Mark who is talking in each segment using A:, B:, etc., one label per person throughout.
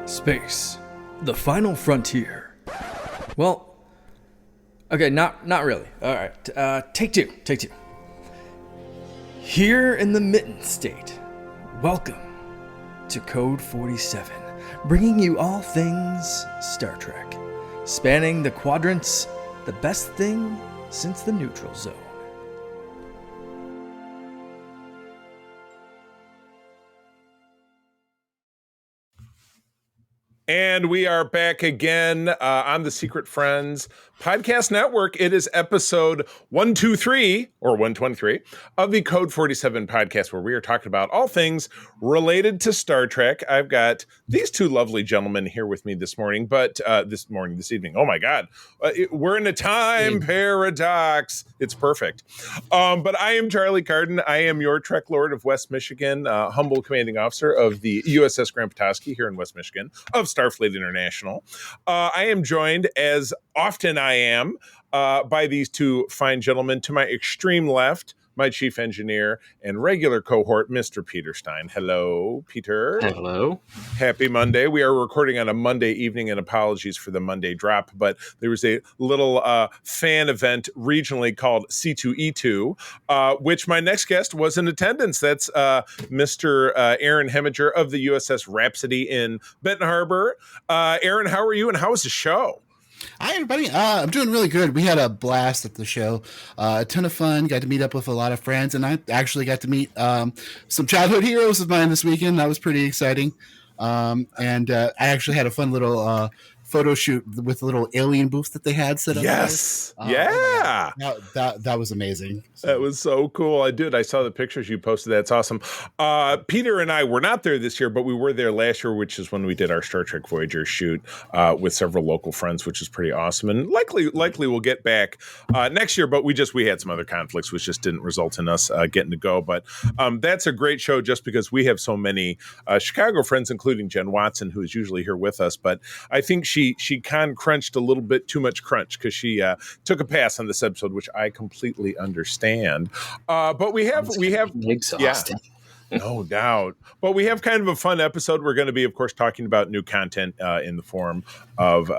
A: Space, the final frontier. Well, okay, not really. All right, take two. Here in the Mitten State, welcome to Code 47, bringing you all things Star Trek, spanning the quadrants, the best thing since the neutral zone.
B: And we are back again on the Secret Friends Podcast Network. It is episode 123 or 123 of the Code 47 podcast, where we are talking about all things related to Star Trek. I've got these two lovely gentlemen here with me this evening. Oh my God, we're in a time paradox. It's perfect. But I am Charlie Carden. I am your Trek Lord of West Michigan, humble commanding officer of the USS Grand Petoskey here in West Michigan of Starfleet International. I am joined, as often I am, by these two fine gentlemen. To my extreme left, my chief engineer and regular cohort, Mr. Peter Stein. Hello, Peter.
C: Hello.
B: Happy Monday. We are recording on a Monday evening, and apologies for the Monday drop, but there was a little fan event regionally called C2E2, which my next guest was in attendance. That's Mr. Aaron Heminger of the USS Rhapsody in Benton Harbor. Aaron, how are you, and how was the show?
D: Hi, everybody. I'm doing really good. We had a blast at the show. A ton of fun. Got to meet up with a lot of friends, and I actually got to meet some childhood heroes of mine this weekend. That was pretty exciting. And I actually had a fun little photo shoot with a little alien booth that they had set up.
B: Yes.
D: That was amazing.
B: That was so cool. I saw the pictures you posted. That's awesome. Peter and I were not there this year, but we were there last year, which is when we did our Star Trek Voyager shoot with several local friends, which is pretty awesome. And likely we'll get back next year, but we had some other conflicts, which just didn't result in us getting to go. But that's a great show just because we have so many Chicago friends, including Jen Watson, who is usually here with us. But I think she crunched a little bit too much crunch because she took a pass on this episode, which I completely understand. But we have
C: exhausting.
B: Yeah, no doubt. But we have kind of a fun episode. We're going to be, of course, talking about new content in the form of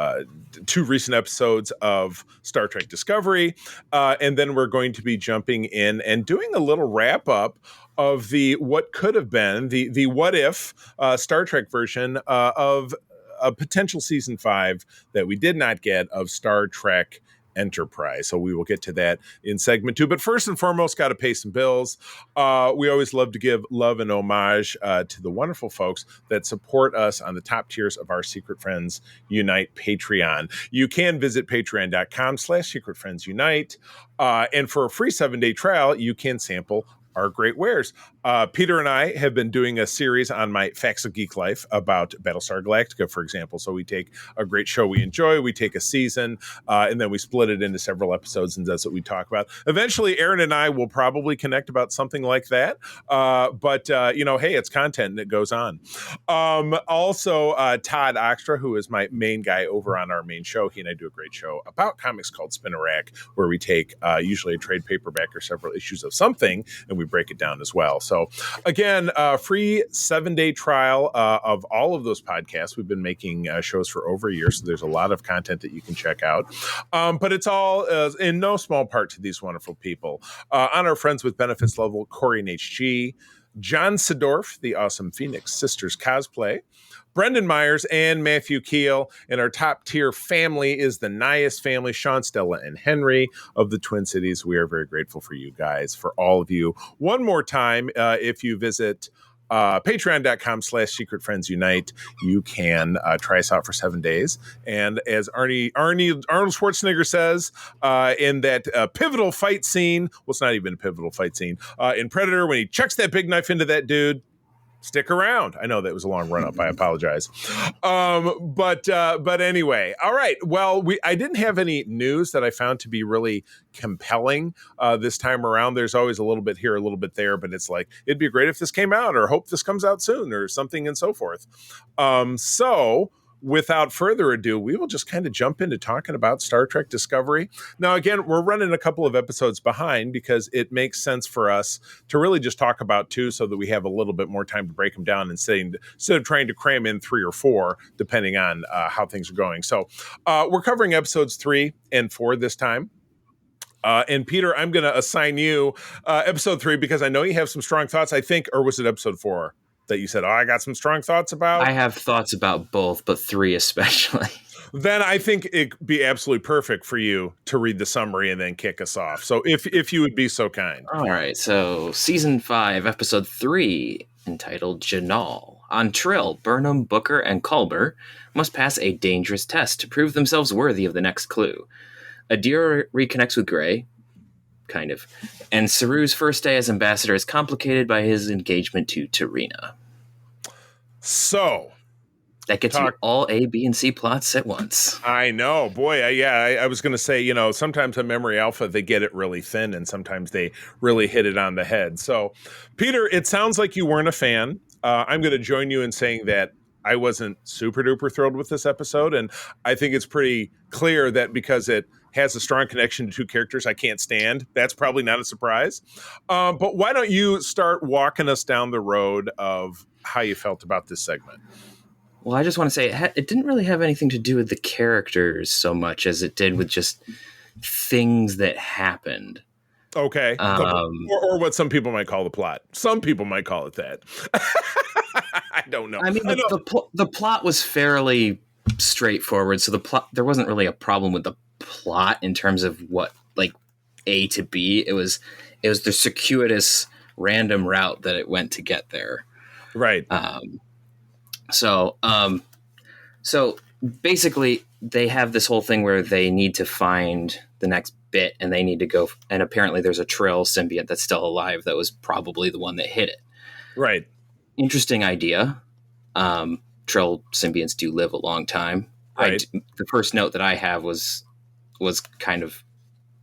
B: two recent episodes of Star Trek Discovery, and then we're going to be jumping in and doing a little wrap up of the what could have been the what if Star Trek version of a potential season 5 that we did not get of Star Trek Enterprise. So we will get to that in segment 2. But first and foremost, got to pay some bills. We always love to give love and homage to the wonderful folks that support us on the top tiers of our Secret Friends Unite Patreon. You can visit patreon.com/secretfriendsunite. And for a free 7-day trial, you can sample our great wares. Peter and I have been doing a series on my Facts of Geek Life about Battlestar Galactica, for example. So we take a great show we enjoy, we take a season, and then we split it into several episodes, and that's what we talk about. Eventually, Aaron and I will probably connect about something like that. But hey, it's content and it goes on. Also, Todd Oxtra, who is my main guy over on our main show, he and I do a great show about comics called Spin a Rack, where we take usually a trade paperback or several issues of something, and we break it down as well. So again, free 7-day trial of all of those podcasts. We've been making shows for over a year, so there's a lot of content that you can check out. But it's all in no small part to these wonderful people. On our Friends with Benefits level, Corey and HG, John Sidorf, the awesome Phoenix Sisters cosplay, Brendan Myers, and Matthew Keel. And our top tier family is the Nias family, Sean, Stella, and Henry of the Twin Cities. We are very grateful for you guys, for all of you. One more time, if you visit patreon.com/secretfriendsunite, you can try us out for 7 days. And as Arnold Schwarzenegger says in that pivotal fight scene, well, it's not even a pivotal fight scene, in Predator, when he chucks that big knife into that dude, stick around. I know that was a long run up. I apologize. But anyway, all right. Well, I didn't have any news that I found to be really compelling this time around. There's always a little bit here, a little bit there, but it's like, it'd be great if this came out, or hope this comes out soon, or something and so forth. So without further ado, we will just kind of jump into talking about Star Trek Discovery. Now, again, we're running a couple of episodes behind because it makes sense for us to really just talk about 2 so that we have a little bit more time to break them down instead of trying to cram in 3 or 4, depending on how things are going. So we're covering episodes 3 and 4 this time. And Peter, I'm going to assign you episode 3 because I know you have some strong thoughts, I think, or was it episode 4 that you said, I got some strong thoughts about?
C: I have thoughts about both, but 3 especially.
B: Then I think it'd be absolutely perfect for you to read the summary and then kick us off. So if you would be so kind.
C: All right, so season 5, episode 3, entitled Janal. On Trill, Burnham, Booker, and Culber must pass a dangerous test to prove themselves worthy of the next clue. Adira reconnects with Gray, kind of, and Saru's first day as ambassador is complicated by his engagement to Tarina.
B: So
C: that gets you all A, B, and C plots at once.
B: I know, boy. I was going to say, sometimes on Memory Alpha they get it really thin, and sometimes they really hit it on the head. So, Peter, it sounds like you weren't a fan. I'm going to join you in saying that I wasn't super duper thrilled with this episode, and I think it's pretty clear that because it has a strong connection to 2 characters I can't stand, that's probably not a surprise. But why don't you start walking us down the road of how you felt about this segment?
C: Well, I just want to say it didn't really have anything to do with the characters so much as it did with just things that happened.
B: Okay. Or what some people might call the plot. Some people might call it that. I don't know.
C: I mean, the plot was fairly straightforward, so there wasn't really a problem with the plot in terms of what, like, A to B. It was the circuitous random route that it went to get there.
B: Right.
C: So basically they have this whole thing where they need to find the next bit, and they need to go, and apparently there's a Trill symbiont that's still alive that was probably the one that hit it.
B: Right.
C: Interesting idea. Trill symbionts do live a long time.
B: Right.
C: The first note that I have was kind of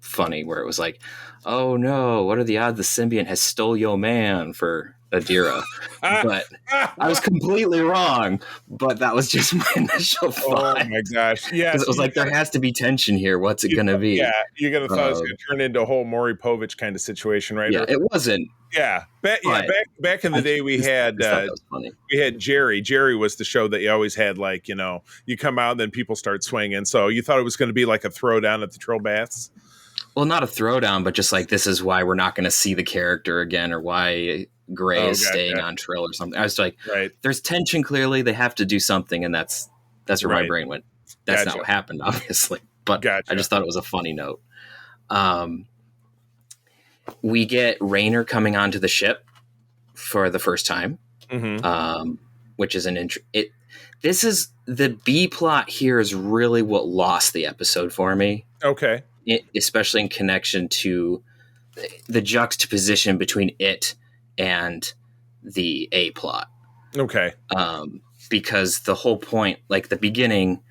C: funny, where it was like, oh no, what are the odds the symbiont has stole your man for Adira? But I was completely wrong, but that was just my initial thought.
B: Oh my gosh. Yeah.
C: It was like, there has to be tension here. What's it going to be?
B: Yeah. You're going to thought it was going to turn into a whole Maury Povich kind of situation, right?
C: Yeah, it wasn't.
B: Yeah. Back in the day we had Jerry. Jerry was the show that you always had, like, you come out and then people start swinging. So you thought it was going to be like a throwdown at the Trill Baths?
C: Well, not a throwdown, but just like, this is why we're not going to see the character again, or why Gray is staying on Trill or something. I was like, there's tension clearly. They have to do something, and that's where my brain went. That's not what happened, obviously. But I just thought it was a funny note. We get Raynor coming onto the ship for the first time, which is this is the B plot here is really what lost the episode for me.
B: Okay.
C: Especially in connection to the juxtaposition between it and the A plot.
B: Okay.
C: Because the whole point, like the beginning,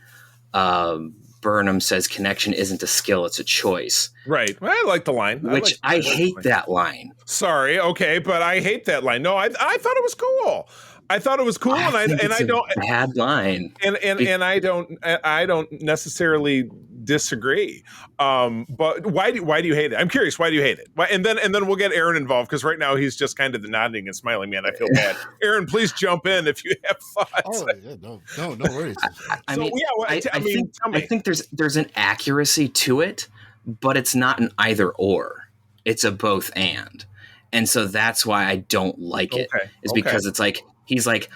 C: Burnham says connection isn't a skill, it's a choice.
B: Right. Well, I like the line.
C: Which I hate that line.
B: Sorry. Okay. But I hate that line. No, I thought it was cool. I thought it was cool, and I don't
C: bad line,
B: and I don't necessarily disagree. But why do you hate it? I'm curious. Why do you hate it? And then we'll get Aaron involved, because right now he's just kind of the nodding and smiling man. I feel bad. Aaron, please jump in if you have thoughts.
D: Oh yeah, no worries.
C: I think there's an accuracy to it, but it's not an either or. It's a both and so that's why I don't like it. Because it's like, he's like,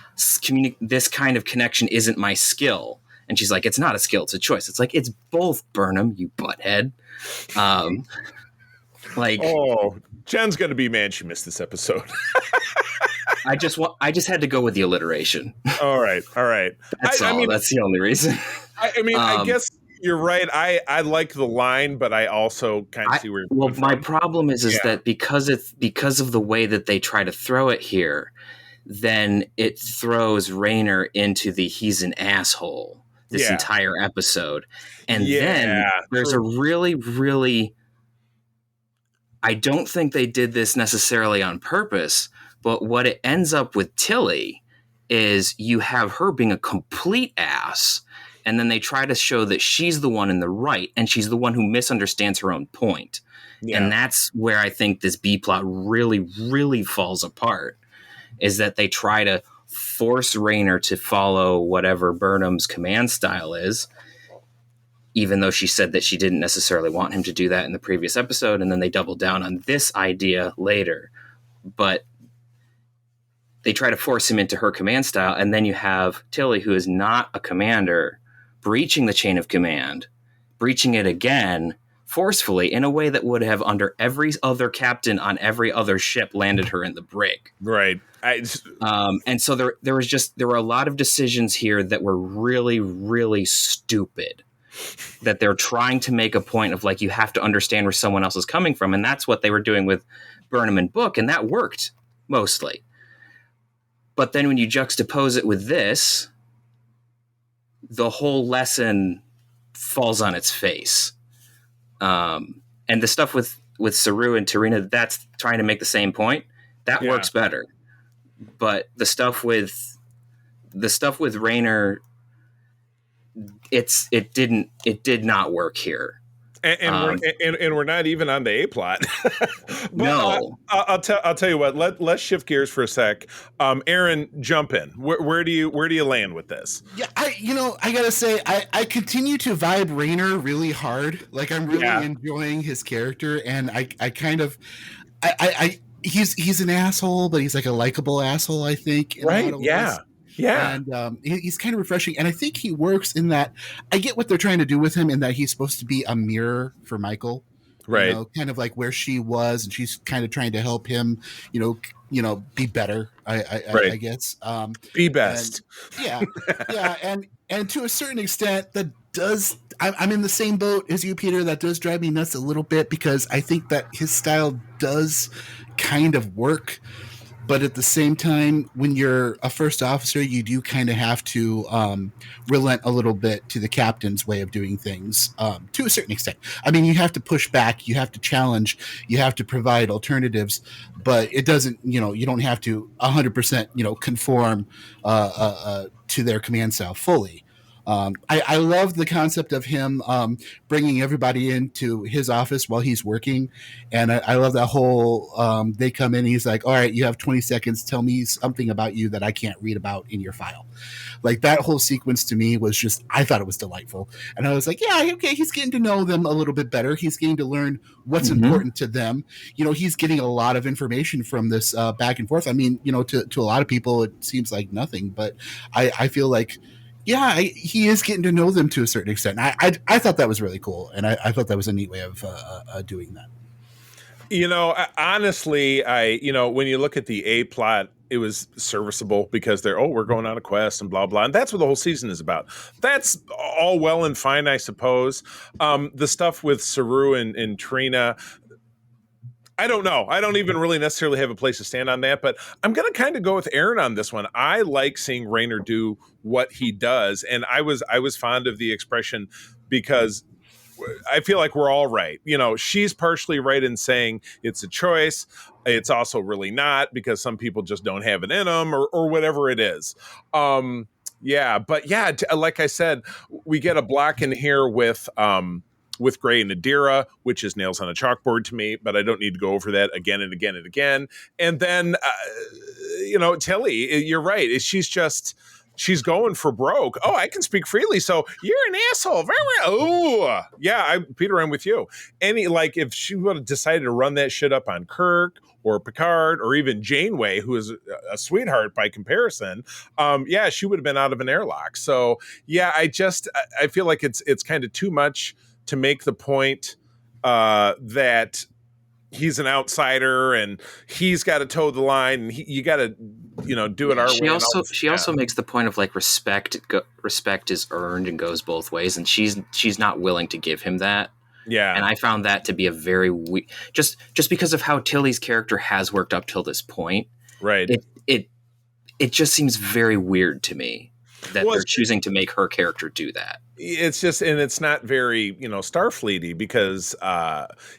C: this kind of connection isn't my skill. And she's like, it's not a skill, it's a choice. It's like, it's both, Burnham, you butthead.
B: Jen's going to be mad she missed this episode.
C: I just had to go with the alliteration.
B: All right.
C: That's the only reason.
B: I guess you're right. I like the line, but I also kind of see where you're
C: my problem is that because of the way that they try to throw it here, then it throws Raynor into he's an asshole this entire episode. And then there's a really, really, I don't think they did this necessarily on purpose, but what it ends up with Tilly is you have her being a complete ass, and then they try to show that she's the one in the right, and she's the one who misunderstands her own point. Yeah. And that's where I think this B plot really, really falls apart, is that they try to force Rayner to follow whatever Burnham's command style is, even though she said that she didn't necessarily want him to do that in the previous episode, and then they double down on this idea later. But they try to force him into her command style, and then you have Tilly, who is not a commander, breaching the chain of command, breaching it again forcefully in a way that would have, under every other captain on every other ship, landed her in the brig.
B: Right.
C: And so there were a lot of decisions here that were really, really stupid, that they're trying to make a point of, like, you have to understand where someone else is coming from. And that's what they were doing with Burnham and Book. And that worked mostly. But then when you juxtapose it with this, the whole lesson falls on its face. And the stuff with Saru and Tarina, that's trying to make the same point. That works better. But the stuff with Rayner, it did not work here.
B: And we're not even on the A plot.
C: No,
B: I'll tell you what. Let's shift gears for a sec. Aaron, jump in. Where do you land with this?
D: Yeah, I gotta say, I continue to vibe Rayner really hard. Like, I'm really enjoying his character, and I kind of, he's an asshole, but he's like a likable asshole, I think.
B: Right? Yeah. Yeah.
D: And he's kind of refreshing. And I think he works in that I get what they're trying to do with him, in that he's supposed to be a mirror for Michael.
B: Right.
D: Kind of like where she was, and she's kind of trying to help him, be better, I guess.
B: Be best.
D: And to a certain extent, that does, I'm in the same boat as you, Peter. That does drive me nuts a little bit, because I think that his style does kind of work. But at the same time, when you're a first officer, you do kind of have to relent a little bit to the captain's way of doing things, to a certain extent. I mean, you have to push back, you have to challenge, you have to provide alternatives, but it doesn't, you don't have to 100%, conform to their command style fully. I love the concept of him bringing everybody into his office while he's working. And I love that whole, they come in and he's like, all right, you have 20 seconds. Tell me something about you that I can't read about in your file. Like, that whole sequence to me was just, I thought it was delightful. And I was like, yeah, okay, he's getting to know them a little bit better. He's getting to learn what's important to them. He's getting a lot of information from this back and forth. I mean, to a lot of people, it seems like nothing, but I feel like, he is getting to know them to a certain extent. I thought that was really cool, and I thought that was a neat way of doing that.
B: Honestly, when you look at the A plot, it was serviceable, because we're going on a quest and blah, blah. And that's what the whole season is about. That's all well and fine, I suppose. The stuff with Saru and Trina, I don't know. I don't even really necessarily have a place to stand on that, but I'm going to kind of go with Aaron on this one. I like seeing Rayner do what he does. And I was fond of the expression, because I feel like we're all right. She's partially right in saying it's a choice. It's also really not, because some people just don't have it in them, or whatever it is. Like I said, we get a block in here with Gray and Adira, which is nails on a chalkboard to me, but I don't need to go over that again and again and again. And then, Tilly, you're right. She's going for broke. Oh, I can speak freely, so you're an asshole. Oh, yeah, Peter, I'm with you. If she would have decided to run that shit up on Kirk or Picard or even Janeway, who is a sweetheart by comparison, she would have been out of an airlock. So, yeah, I feel like it's kind of too much to make the point that he's an outsider and he's got to toe the line, and you got to, do it our way.
C: She also makes the point of, like, respect is earned and goes both ways, and she's not willing to give him that.
B: Yeah,
C: and I found that to be a very just because of how Tilly's character has worked up till this point.
B: Right.
C: It just seems very weird to me that they're choosing to make her character do that.
B: It's just, and it's not very, Starfleety, because,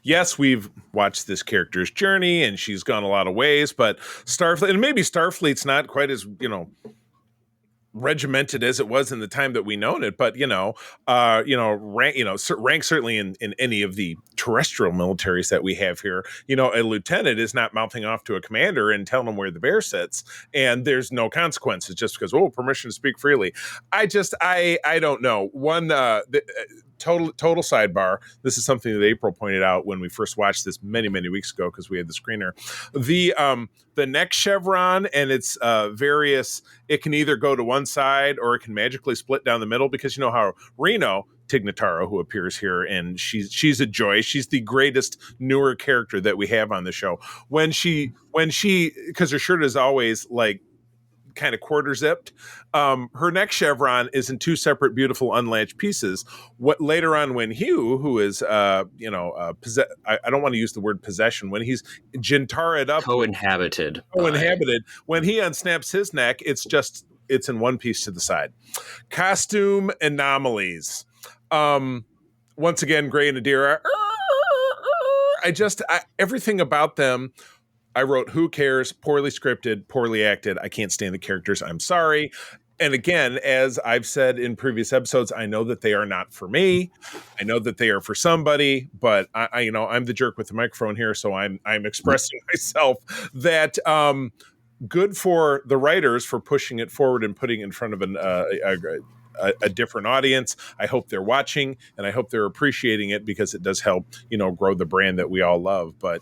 B: yes, we've watched this character's journey and she's gone a lot of ways, but Starfleet, and maybe Starfleet's not quite as, regimented as it was in the time that we known it, but rank certainly in any of the terrestrial militaries that we have here, a lieutenant is not mouthing off to a commander and telling him where the bear sits, and there's no consequences just because permission to speak freely. I don't know. Total sidebar. This is something that April pointed out when we first watched this many weeks ago because we had the screener. The neck chevron and its various. It can either go to one side or it can magically split down the middle, because you know how Reno Tignataro, who appears here, and she's a joy. She's the greatest newer character that we have on the show. When she because her shirt is always like kind of quarter zipped. Her neck chevron is in two separate, beautiful, unlatched pieces. What later on, when Hugh, who is, I don't want to use the word possession, when he's Jintara'd up,
C: coinhabited,
B: when he unsnaps his neck, it's in one piece to the side. Costume anomalies. Once again, Gray and Adira. Everything about them. I wrote, who cares? Poorly scripted, poorly acted. I can't stand the characters. I'm sorry. And again, as I've said in previous episodes, I know that they are not for me. I know that they are for somebody, but I'm the jerk with the microphone here, so I'm expressing myself that good for the writers for pushing it forward and putting it in front of a different audience. I hope they're watching, and I hope they're appreciating it, because it does help, grow the brand that we all love. But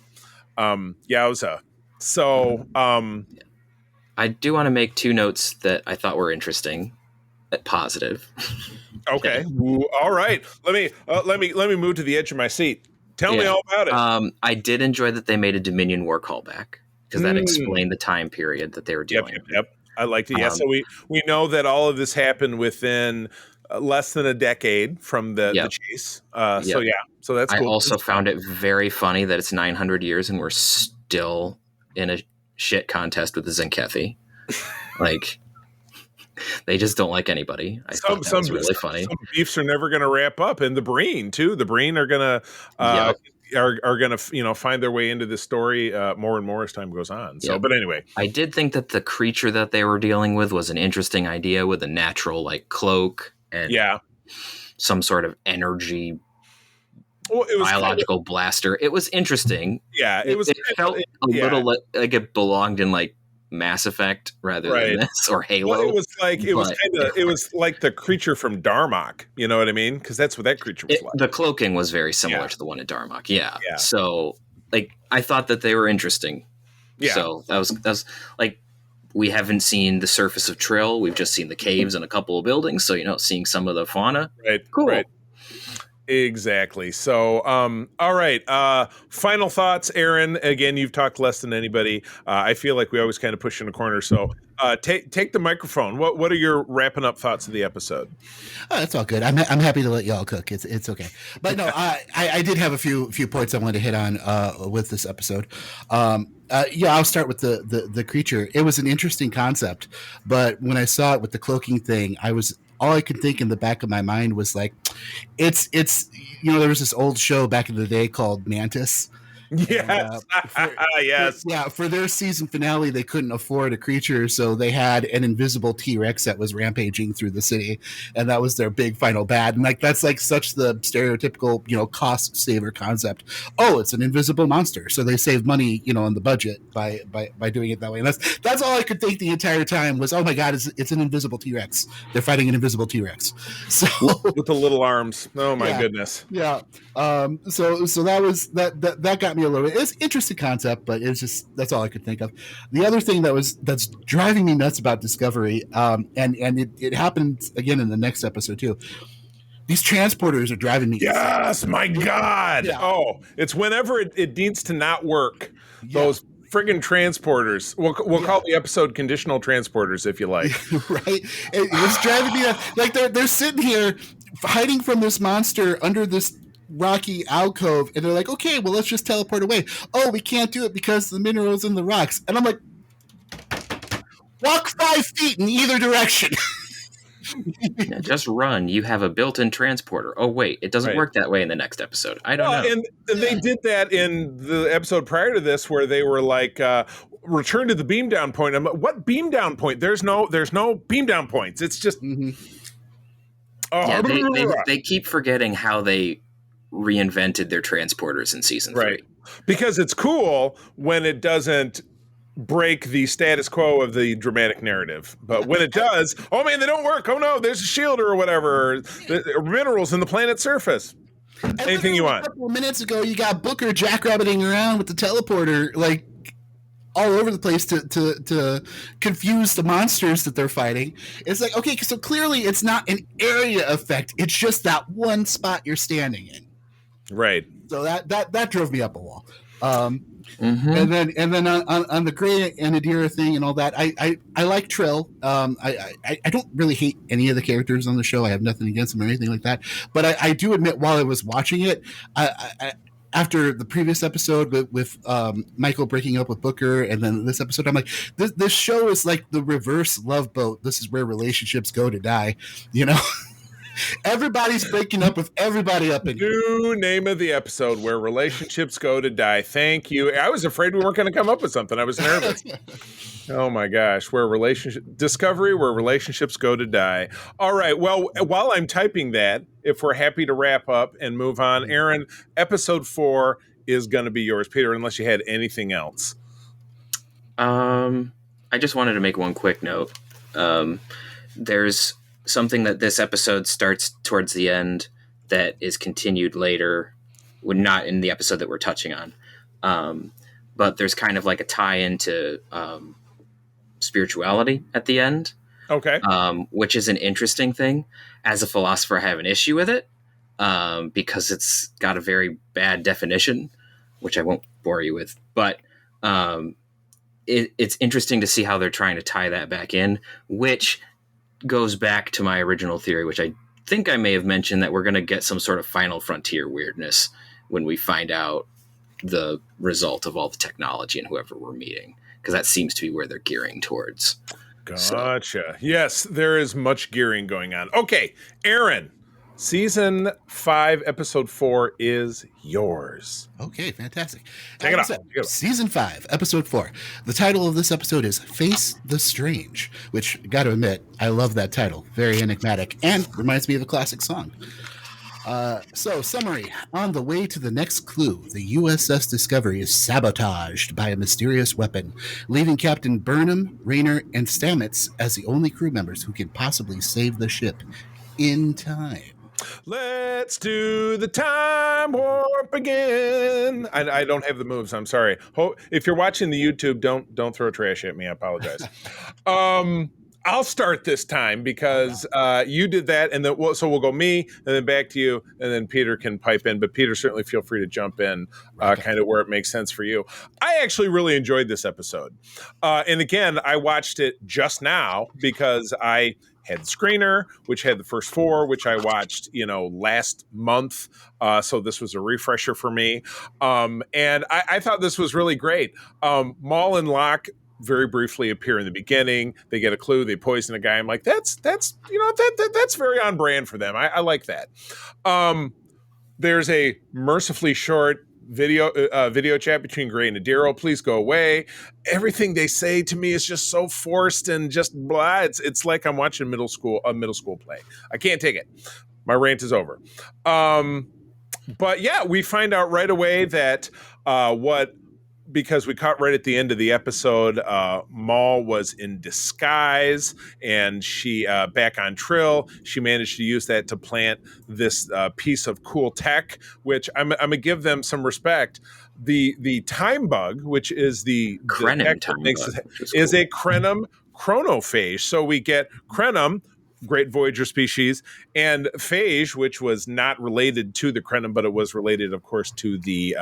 B: yowza. So
C: I do want to make two notes that I thought were interesting, positive.
B: Okay. All right. Let me move to the edge of my seat. Tell me all about it.
C: I did enjoy that they made a Dominion War callback, because that explained the time period that they were dealing with.
B: Yep. I liked it. Yeah. So we know that all of this happened within less than a decade from the chase. So yeah. So that's cool.
C: I also found it very funny that it's 900 years and we're still in a shit contest with the Zenkethi. Like, they just don't like anybody. I thought that was really funny.
B: Some beefs are never going to wrap up, and the Breen too. The Breen are going to are going to find their way into this story more and more as time goes on. So, but anyway,
C: I did think that the creature that they were dealing with was an interesting idea, with a natural cloak and some sort of energy. Well, it was biological blaster. It was interesting.
B: Yeah, it
C: felt a little like it belonged in Mass Effect rather than this, or Halo.
B: Well, it was like the creature from Darmok. You know what I mean? Because that's what that creature was like.
C: The cloaking was very similar to the one at Darmok. Yeah. So I thought that they were interesting. Yeah. So that was we haven't seen the surface of Trill. We've just seen the caves and a couple of buildings. So seeing some of the fauna.
B: Right.
C: Cool.
B: Right. Exactly. So, all right. Final thoughts, Aaron. Again, you've talked less than anybody. I feel like we always kind of push in a corner. So, take the microphone. What are your wrapping up thoughts of the episode?
D: Oh, that's all good. I'm happy to let y'all cook. It's okay. But no, I did have a few points I wanted to hit on with this episode. I'll start with the creature. It was an interesting concept, but when I saw it with the cloaking thing, all I could think in the back of my mind was it's there was this old show back in the day called Mantis.
B: Yes. Yes.
D: For their season finale, they couldn't afford a creature, so they had an invisible T-Rex that was rampaging through the city, and that was their big final bad. And that's such the stereotypical, cost saver concept. Oh, it's an invisible monster, so they saved money, on the budget by doing it that way. And that's all I could think the entire time was, oh my god, it's an invisible T-Rex. They're fighting an invisible T-Rex. So
B: with the little arms. Oh my goodness.
D: Yeah. So that was that got me a little bit. It's an interesting concept, but it's just that's all I could think of. The other thing that's driving me nuts about Discovery, and it happened again in the next episode too. These transporters are driving me.
B: Yes, my God. Yeah. Oh, it's whenever it needs to not work. Yeah. Those friggin' transporters. We'll call the episode "Conditional Transporters" if you like.
D: Right? It was driving me nuts. They're sitting here hiding from this monster under this rocky alcove, and they're like, okay, well, let's just teleport away. Oh, we can't do it because the minerals in the rocks. And I'm like, walk 5 feet in either direction.
C: Just run. You have a built-in transporter. Oh wait, it doesn't work that way in the next episode. I don't know.
B: And they did that in the episode prior to this, where they were like, return to the beam down point. I'm like, what beam down point? There's no beam down points. It's just
C: they keep forgetting how they reinvented their transporters in season 3.
B: Because it's cool when it doesn't break the status quo of the dramatic narrative. But when it does, oh man, they don't work. Oh no, there's a shield or whatever. Minerals in the planet's surface.
D: And
B: anything you want.
D: A couple of minutes ago, you got Booker jackrabbiting around with the teleporter, like all over the place to confuse the monsters that they're fighting. It's like, okay, so clearly it's not an area effect. It's just that one spot you're standing in.
B: Right.
D: So that drove me up a wall. And then on the Grey and Adira thing and all that, I like Trill. I don't really hate any of the characters on the show. I have nothing against them or anything like that. But I do admit, while I was watching it, I after the previous episode with Michael breaking up with Booker, and then this episode, I'm like, this show is like the reverse Love Boat. This is where relationships go to die, you know. Everybody's breaking up with everybody up in
B: new name of the episode, where relationships go to die. Thank you. I was afraid we weren't going to come up with something. I was nervous. Oh my gosh, where relationships go to die. All right. Well, while I'm typing that, if we're happy to wrap up and move on, Aaron, episode 4 is going to be yours, Peter, unless you had anything else.
C: I just wanted to make one quick note. There's something that this episode starts towards the end that is continued later, not in the episode that we're touching on. But there's kind of like a tie into spirituality at the end.
B: Okay.
C: Which is an interesting thing. As a philosopher, I have an issue with it because it's got a very bad definition, which I won't bore you with. But it's interesting to see how they're trying to tie that back in, which goes back to my original theory, which I think I may have mentioned, that we're going to get some sort of Final Frontier weirdness when we find out the result of all the technology and whoever we're meeting, because that seems to be where they're gearing towards.
B: Gotcha. So. Yes, there is much gearing going on. Okay, Aaron, season 5, episode 4 is yours.
D: Okay, fantastic.
B: Take it off.
D: Season 5, episode 4. The title of this episode is Face the Strange, which, gotta admit, I love that title. Very enigmatic and reminds me of a classic song. So, summary. On the way to the next clue, the USS Discovery is sabotaged by a mysterious weapon, leaving Captain Burnham, Rayner, and Stamets as the only crew members who can possibly save the ship in time.
B: Let's do the time warp again. I don't have the moves. I'm sorry. If you're watching the YouTube, don't throw trash at me. I apologize. I'll start this time because you did that, and then so we'll go me, and then back to you, and then Peter can pipe in. But Peter, certainly feel free to jump in, kind of where it makes sense for you. I actually really enjoyed this episode, and again, I watched it just now because I had the screener, which had the first 4, which I watched, last month. So this was a refresher for me. And I thought this was really great. Maul and Locke very briefly appear in the beginning. They get a clue. They poison a guy. I'm like, that's very on brand for them. I like that. There's a mercifully short video chat between Gray and Adiro. Please go away. Everything they say to me is just so forced and just blah. It's like I'm watching a middle school play. I can't take it. My rant is over. But yeah, we find out right away that because we caught right at the end of the episode, Maul was in disguise, and she back on Trill. She managed to use that to plant this piece of cool tech, which I'm gonna give them some respect. The time bug, which is the
C: Krenim time bug,
B: is a Krenim chronophage. So we get Krenim, great Voyager species, and phage, which was not related to the Krenim, but it was related, of course, to the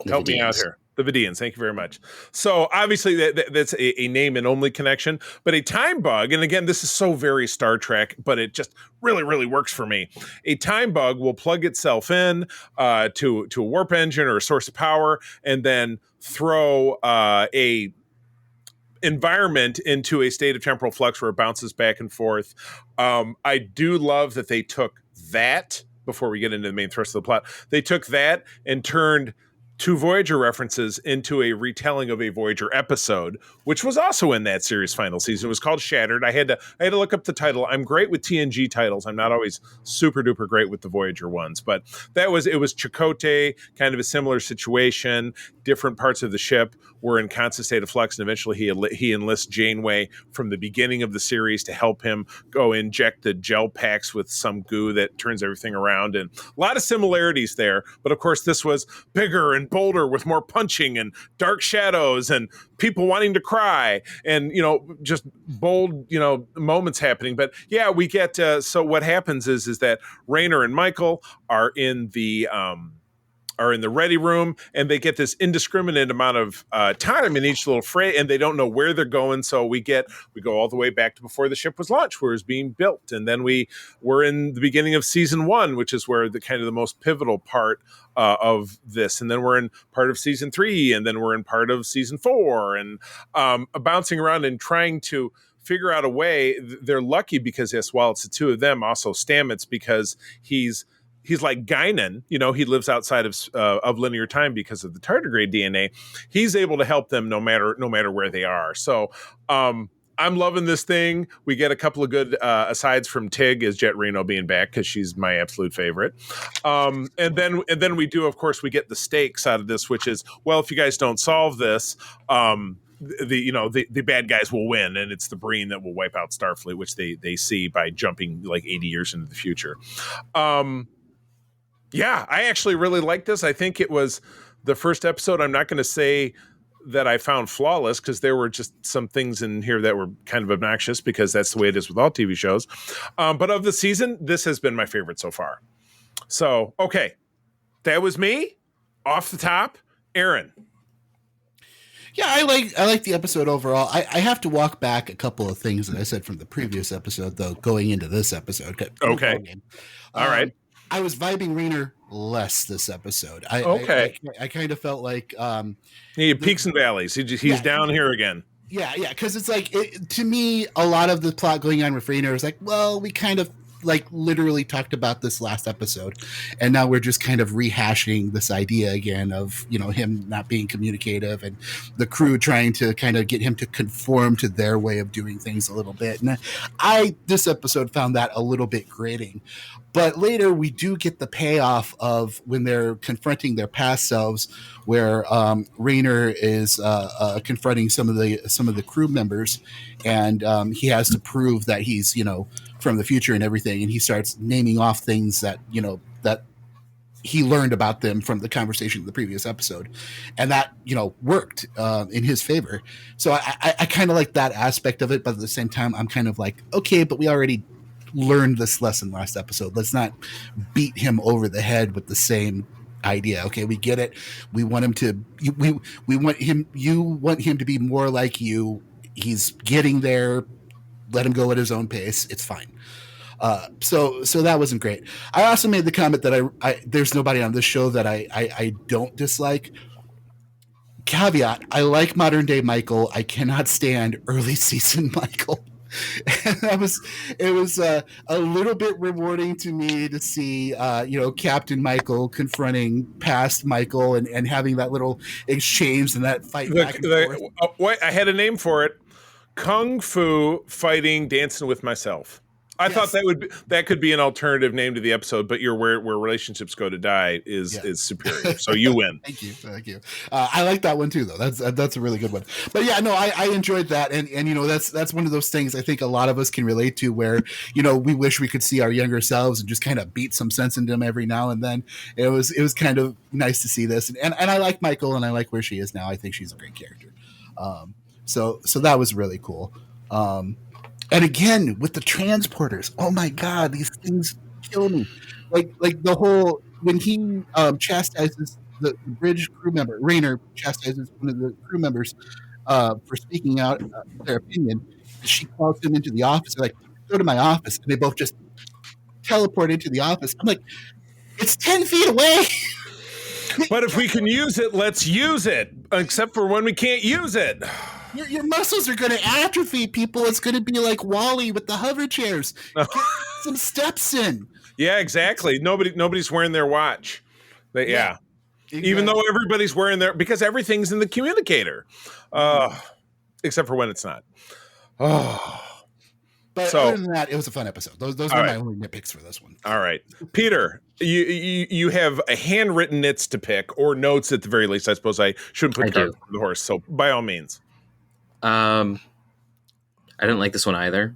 B: help me out here. The Vidians. Thank you very much. So obviously that's a name and only connection, but a time bug, and again, this is so very Star Trek, but it just really, really works for me. A time bug will plug itself in to a warp engine or a source of power, and then throw a environment into a state of temporal flux where it bounces back and forth. I do love that they took that, before we get into the main thrust of the plot, they took that and turned two Voyager references into a retelling of a Voyager episode, which was also in that series' final season. It was called Shattered. I had to look up the title. I'm great with TNG titles. I'm not always super duper great with the Voyager ones, but it was Chakotay, kind of a similar situation. Different parts of the ship were in constant state of flux, and eventually he enlists Janeway from the beginning of the series to help him go inject the gel packs with some goo that turns everything around, and a lot of similarities there. But of course, this was bigger and bolder with more punching and dark shadows and people wanting to cry and, just bold, moments happening. But yeah, we get, so what happens is that Rayner and Michael are in the ready room, and they get this indiscriminate amount of time in each little fray, and they don't know where they're going. So we go all the way back to before the ship was launched, where it was being built. And then we're in the beginning of season 1, which is where the kind of the most pivotal part of this. And then we're in part of season 3, and then we're in part of season 4, and bouncing around and trying to figure out a way. They're lucky because, yes, while it's the two of them, also Stamets, because he's like Guinan, he lives outside of linear time because of the tardigrade DNA. He's able to help them no matter where they are. So I'm loving this thing. We get a couple of good asides from Tig as Jet Reno being back, because she's my absolute favorite. And then we do, of course, we get the stakes out of this, which is, well, if you guys don't solve this, the bad guys will win, and it's the Breen that will wipe out Starfleet, which they see by jumping like 80 years into the future. Yeah, I actually really like this. I think it was the first episode. I'm not going to say that I found flawless, because there were just some things in here that were kind of obnoxious, because that's the way it is with all TV shows. But of the season, this has been my favorite so far. So, okay, that was me off the top. Aaron.
D: Yeah, I like the episode overall. I have to walk back a couple of things that I said from the previous episode, though, going into this episode.
B: Okay. All right.
D: I was vibing Rayner less this episode. I kind of felt like
B: he peaks and valleys. He's down here again.
D: Yeah, because it's like, to me, a lot of the plot going on with Rayner is like, well, we kind of like literally talked about this last episode, and now we're just kind of rehashing this idea again of, him not being communicative, and the crew trying to kind of get him to conform to their way of doing things a little bit. And this episode found that a little bit grating. But later we do get the payoff of when they're confronting their past selves, where Rayner is confronting some of the crew members, and he has to prove that he's from the future and everything, and he starts naming off things that that he learned about them from the conversation of the previous episode, and that worked in his favor. So I kind of like that aspect of it, but at the same time I'm kind of like, okay, but we already learned this lesson last episode. Let's not beat him over the head with the same idea. Okay, we get it. We want him to. We want him. You want him to be more like you. He's getting there. Let him go at his own pace. It's fine. So that wasn't great. I also made the comment that I there's nobody on this show that I don't dislike. Caveat: I like modern day Michael. I cannot stand early season Michael. And it was a little bit rewarding to me to see Captain Michael confronting past Michael and having that little exchange and that fight back and forth.
B: Wait, I had a name for it. Kung Fu fighting Dancing with Myself. I thought that could be an alternative name to the episode, but your where relationships go to die is superior. So you win.
D: Thank you. I like that one too, though. That's a really good one. But yeah, no, I enjoyed that, and that's one of those things I think a lot of us can relate to, where we wish we could see our younger selves and just kind of beat some sense into them every now and then. It was kind of nice to see this, and I like Michael, and I like where she is now. I think she's a great character. So that was really cool. And again, with the transporters, oh my God, these things kill me. Like the whole, when he chastises the bridge crew member, Rayner chastises one of the crew members for speaking out their opinion. She calls him into the office, like, go to my office. And they both just teleport into the office. I'm like, it's 10 feet away.
B: But if we can use it, let's use it, except for when we can't use it.
D: Your muscles are going to atrophy, people. It's going to be like Wall-E with the hover chairs. Get some steps in.
B: Yeah, exactly. Nobody's wearing their watch. But, yeah. even though everybody's wearing their, because everything's in the communicator, except for when it's not.
D: But other than that, it was a fun episode. Those were my only nitpicks for this one.
B: All right, Peter, you have a handwritten nits to pick, or notes at the very least. I suppose I shouldn't put cards on the horse. So by all means.
C: I didn't like this one either.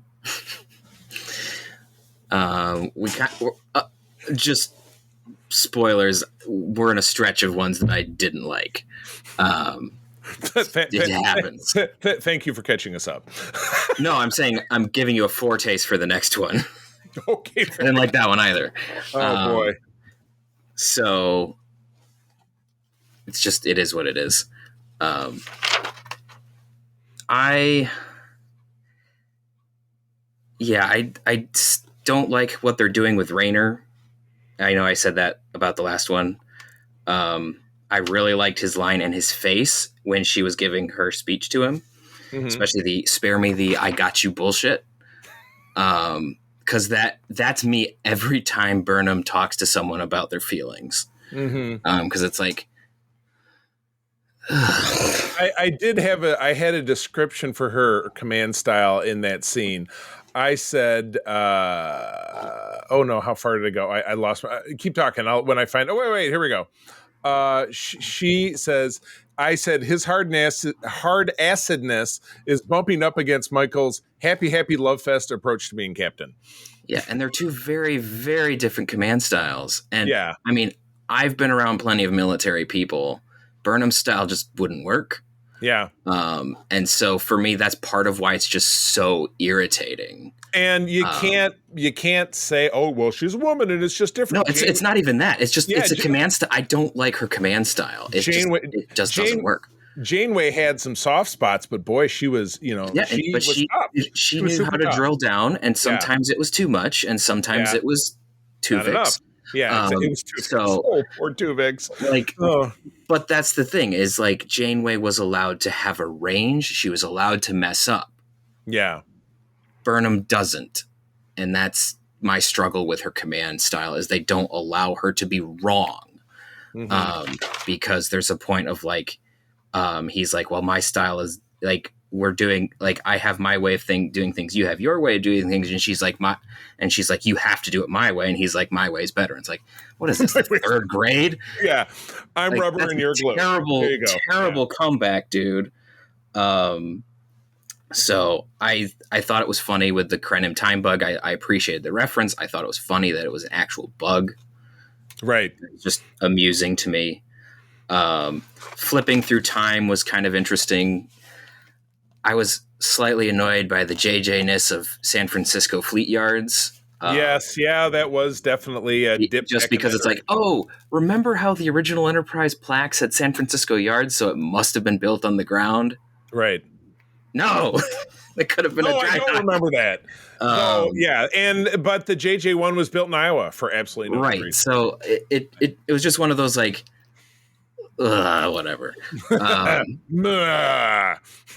C: Just spoilers. We're in a stretch of ones that I didn't like. It happens.
B: Thank you for catching us up.
C: No, I'm saying I'm giving you a foretaste for the next one.
B: Okay.
C: I didn't like that one either.
B: Oh boy.
C: So it is what it is. I don't like what they're doing with Raynor. I know I said that about the last one. I really liked his line and his face when she was giving her speech to him, especially the "spare me the I got you" bullshit. Because that's me every time Burnham talks to someone about their feelings. Because it's like,
B: I had a description for her command style in that scene. I said, oh no, how far did I go? I lost my, keep talking. When I find, wait, here we go. She says, I said his hard acidness is bumping up against Michael's happy love fest approach to being captain.
C: Yeah. And they're two very, very different command styles. And
B: yeah,
C: I mean, I've been around plenty of military people. Burnham's style just wouldn't work.
B: Yeah.
C: And so for me, that's part of why it's just so irritating.
B: And you can't say, oh, well, she's a woman and it's just different.
C: No, it's not even that. It's just, it's a command style. I don't like her command style. It just doesn't work.
B: Janeway had some soft spots, but boy, she was, she
C: knew how to drill down, and sometimes it was too much, and sometimes it was too fixed.
B: Yeah, it was too
C: so
B: or Tuvix.
C: But that's the thing is, like, Janeway was allowed to have a range. She was allowed to mess up.
B: Yeah.
C: Burnham doesn't. And that's my struggle with her command style is they don't allow her to be wrong. Because there's a point of like, he's like, well, my style is like, we're doing like, I have my way of doing things. You have your way of doing things. And she's like, you have to do it my way. And he's like, my way is better. And it's like, what is this? Third grade?
B: Yeah. I'm like, rubber and you're glue.
C: Terrible comeback, dude. So I thought it was funny with the Krenim time bug. I appreciated the reference. I thought it was funny that it was an actual bug.
B: Right.
C: It was just amusing to me. Flipping through time was kind of interesting. I was slightly annoyed by the JJ-ness of San Francisco fleet yards.
B: That was definitely a dip.
C: Just because it's like, oh, remember how the original Enterprise plaque said San Francisco yards, so it must have been built on the ground?
B: Right.
C: No, it could have been a drag.
B: I don't remember that. But the JJ one was built in Iowa for absolutely no reason.
C: So it was just one of those like, whatever.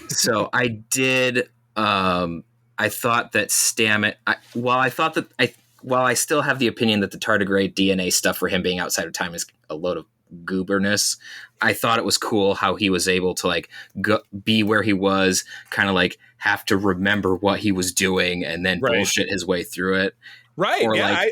C: So I did. I thought that Stammet. While I still have the opinion that the tardigrade DNA stuff for him being outside of time is a load of gooberness, I thought it was cool how he was able to like be where he was, kind of like have to remember what he was doing and then bullshit his way through it.
B: Right. Or I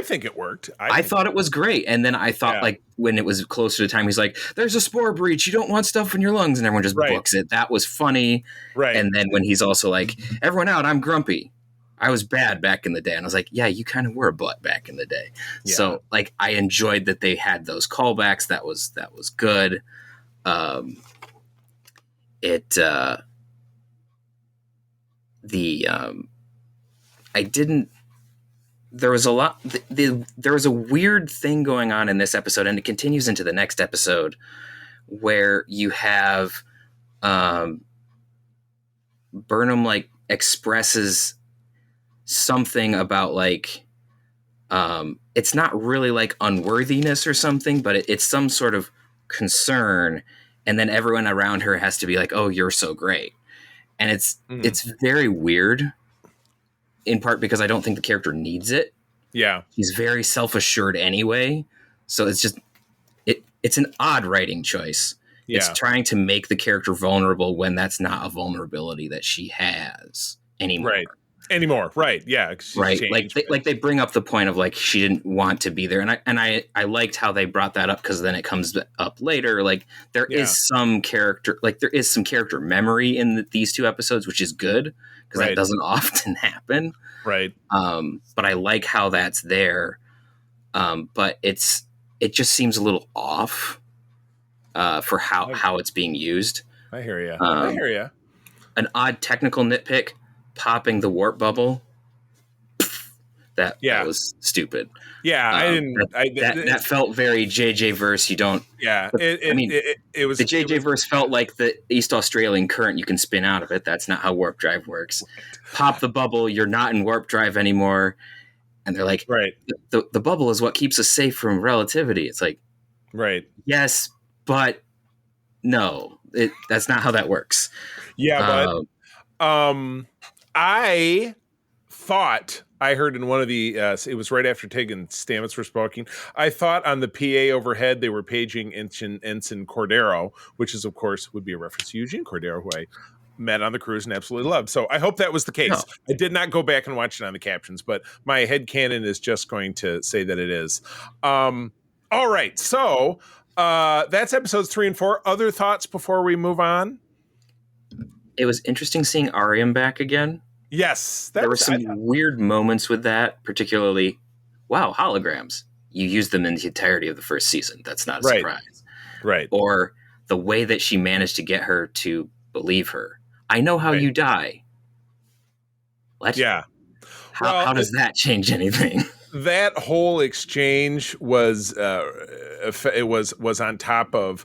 B: think it worked.
C: I thought it was great. And then I thought like when it was closer to time, he's like, there's a spore breach. You don't want stuff in your lungs. And everyone just books it. That was funny.
B: Right.
C: And then when he's also like, everyone out, I'm grumpy. I was bad back in the day. And I was like, yeah, you kind of were a butt back in the day. Yeah. So like, I enjoyed that they had those callbacks. That was good. There was a lot. There was a weird thing going on in this episode, and it continues into the next episode, where you have Burnham like expresses something about like it's not really like unworthiness or something, but it's some sort of concern, and then everyone around her has to be like, "Oh, you're so great," and it's very weird. In part because I don't think the character needs it.
B: Yeah.
C: He's very self-assured anyway. So it's just, it's an odd writing choice.
B: Yeah.
C: It's trying to make the character vulnerable when that's not a vulnerability that she has anymore.
B: Right. Yeah.
C: Right. Like they bring up the point of like she didn't want to be there, and I liked how they brought that up because then it comes up later. Like there is some character memory in these two episodes, which is good because that doesn't often happen.
B: Right.
C: But I like how that's there. But it just seems a little off for how it's being used.
B: I hear you.
C: An odd technical nitpick: popping the warp bubble. That was stupid.
B: Yeah, I didn't.
C: That felt very JJ verse. You don't.
B: Yeah,
C: it was the JJ verse felt like the East Australian current. You can spin out of it. That's not how warp drive works. Pop the bubble. You're not in warp drive anymore. And they're like,
B: right.
C: The bubble is what keeps us safe from relativity. It's like,
B: right.
C: Yes, but no, that's not how that works.
B: Yeah, but I thought I heard in one of the it was right after Tig and Stamets were speaking. I thought on the PA overhead they were paging Ensign Cordero, which is of course would be a reference to Eugene Cordero, who I met on the cruise and absolutely loved. So I hope that was the case. No. I did not go back and watch it on the captions, but my headcanon is just going to say that it is. All right, so that's episodes 3 and 4. Other thoughts before we move on?
C: It was interesting seeing Ariam back again.
B: Yes.
C: There were some weird moments with that, particularly, wow, holograms. You used them in the entirety of the first season. That's not a surprise.
B: Right.
C: Or the way that she managed to get her to believe her. I know how you die. What?
B: Yeah.
C: How does that change anything?
B: That whole exchange was on top of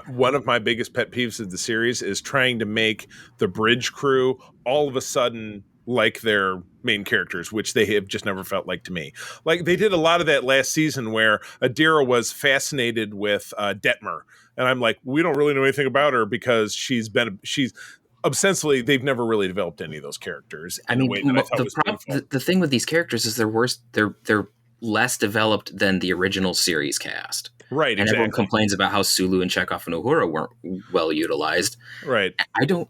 B: one of my biggest pet peeves of the series is trying to make the bridge crew all of a sudden like their main characters, which they have just never felt like to me. Like they did a lot of that last season where Adira was fascinated with Detmer. And I'm like, we don't really know anything about her because she's ostensibly, they've never really developed any of those characters.
C: The thing with these characters is they're less developed than the original series cast.
B: Right,
C: and everyone complains about how Sulu and Chekhov and Uhura weren't well utilized.
B: Right.
C: I don't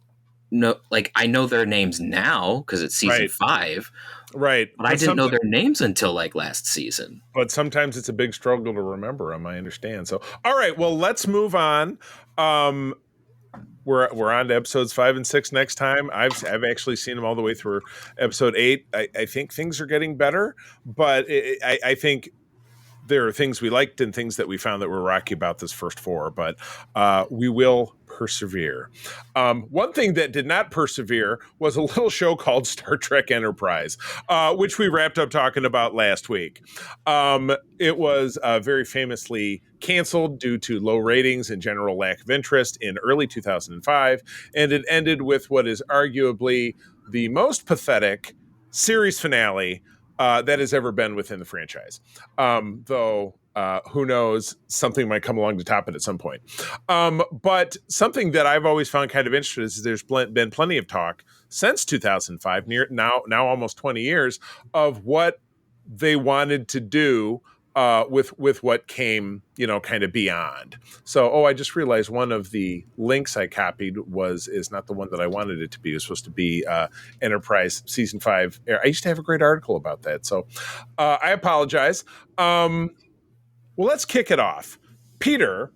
C: know. Like, I know their names now because it's season 5.
B: Right.
C: But I didn't know their names until like last season.
B: But sometimes it's a big struggle to remember them, I understand. So, all right, well, let's move on. We're on to episodes 5 and 6 next time. I've actually seen them all the way through episode 8. I think things are getting better, but I think there are things we liked and things that we found that were rocky about this first 4, but we will persevere. One thing that did not persevere was a little show called Star Trek Enterprise, which we wrapped up talking about last week. It was very famously canceled due to low ratings and general lack of interest in early 2005, and it ended with what is arguably the most pathetic series finale that has ever been within the franchise. Though who knows, something might come along to top it at some point. But something that I've always found kind of interesting is there's been plenty of talk since 2005, now almost 20 years, of what they wanted to do with what came, kind of beyond. So, I just realized one of the links I copied is not the one that I wanted it to be. It was supposed to be Enterprise Season 5. I used to have a great article about that. So I apologize. Well, let's kick it off. Peter,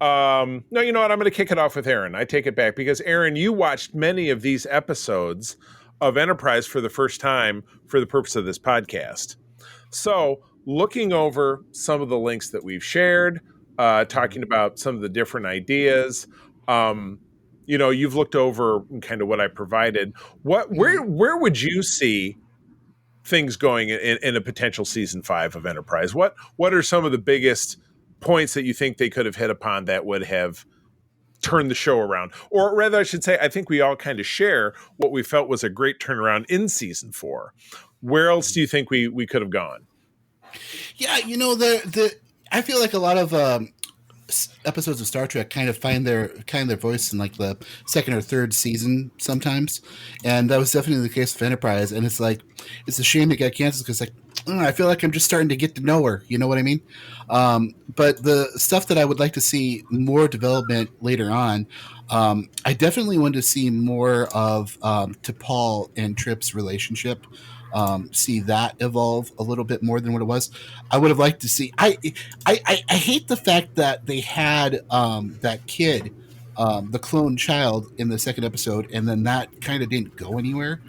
B: no, you know what? I'm going to kick it off with Aaron. I take it back because, Aaron, you watched many of these episodes of Enterprise for the first time for the purpose of this podcast. So, looking over some of the links that we've shared, talking about some of the different ideas, you've looked over kind of what I provided. Where would you see things going in a potential season 5 of Enterprise? What are some of the biggest points that you think they could have hit upon that would have turned the show around? Or rather, I should say, I think we all kind of share what we felt was a great turnaround in season 4. Where else do you think we could have gone?
D: Yeah, I feel like a lot of episodes of Star Trek kind of find their voice in like the second or third season sometimes, and that was definitely the case with Enterprise. And it's like it's a shame it got canceled because I feel like I'm just starting to get to know her. You know what I mean? But the stuff that I would like to see more development later on, I definitely want to see more of T'Pol and Trip's relationship. See that evolve a little bit more than what it was. I would have liked to see. I hate the fact that they had that kid, the clone child, in the second episode, and then that kind of didn't go anywhere.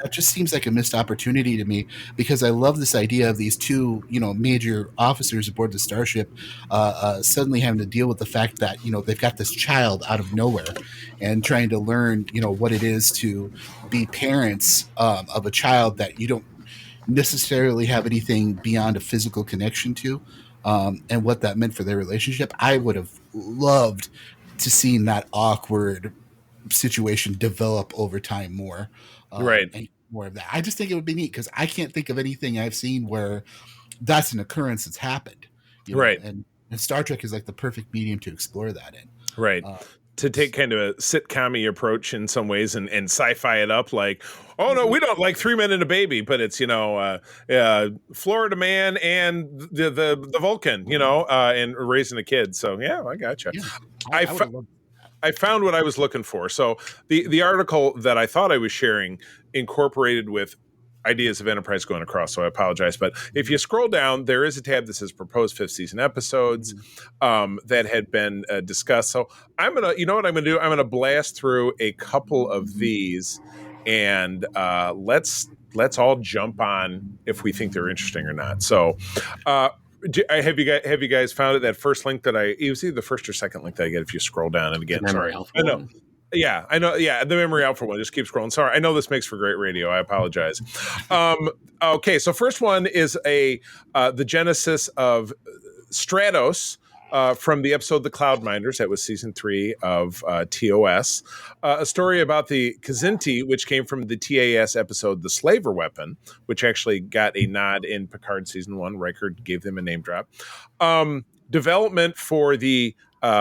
D: That just seems like a missed opportunity to me because I love this idea of these two, major officers aboard the starship suddenly having to deal with the fact that they've got this child out of nowhere and trying to learn what it is to be parents of a child that you don't necessarily have anything beyond a physical connection to, and what that meant for their relationship. I would have loved to see that awkward situation develop over time more.
B: Right.
D: And more of that. I just think it would be neat because I can't think of anything I've seen where that's an occurrence that's happened.
B: Right.
D: And Star Trek is like the perfect medium to explore that in.
B: Right. To take kind of a sitcom-y approach in some ways and sci-fi it up like, oh no, we don't like 3 Men and a Baby, but it's Florida man and the Vulcan, and raising a kid. So yeah, I gotcha.
D: Yeah,
B: I found what I was looking for. So the article that I thought I was sharing incorporated with ideas of Enterprise going across, so I apologize. But if you scroll down, there is a tab that says proposed 5th season episodes that had been discussed. So I'm going to, what I'm going to do? I'm going to blast through a couple of these and let's all jump on if we think they're interesting or not. So have you guys found it? That first link that it was either the first or second link that I get if you scroll down. And again,
C: sorry,
B: I know. Yeah, I know. Yeah, the memory alpha one. Just keep scrolling. Sorry, I know this makes for great radio. I apologize. Okay, so first one is the genesis of Stratos. From the episode The Cloud Minders, that was season 3 of TOS. A story about the Kzinti, which came from the TAS episode The Slaver Weapon, which actually got a nod in Picard season 1. Riker gave them a name drop. Development for the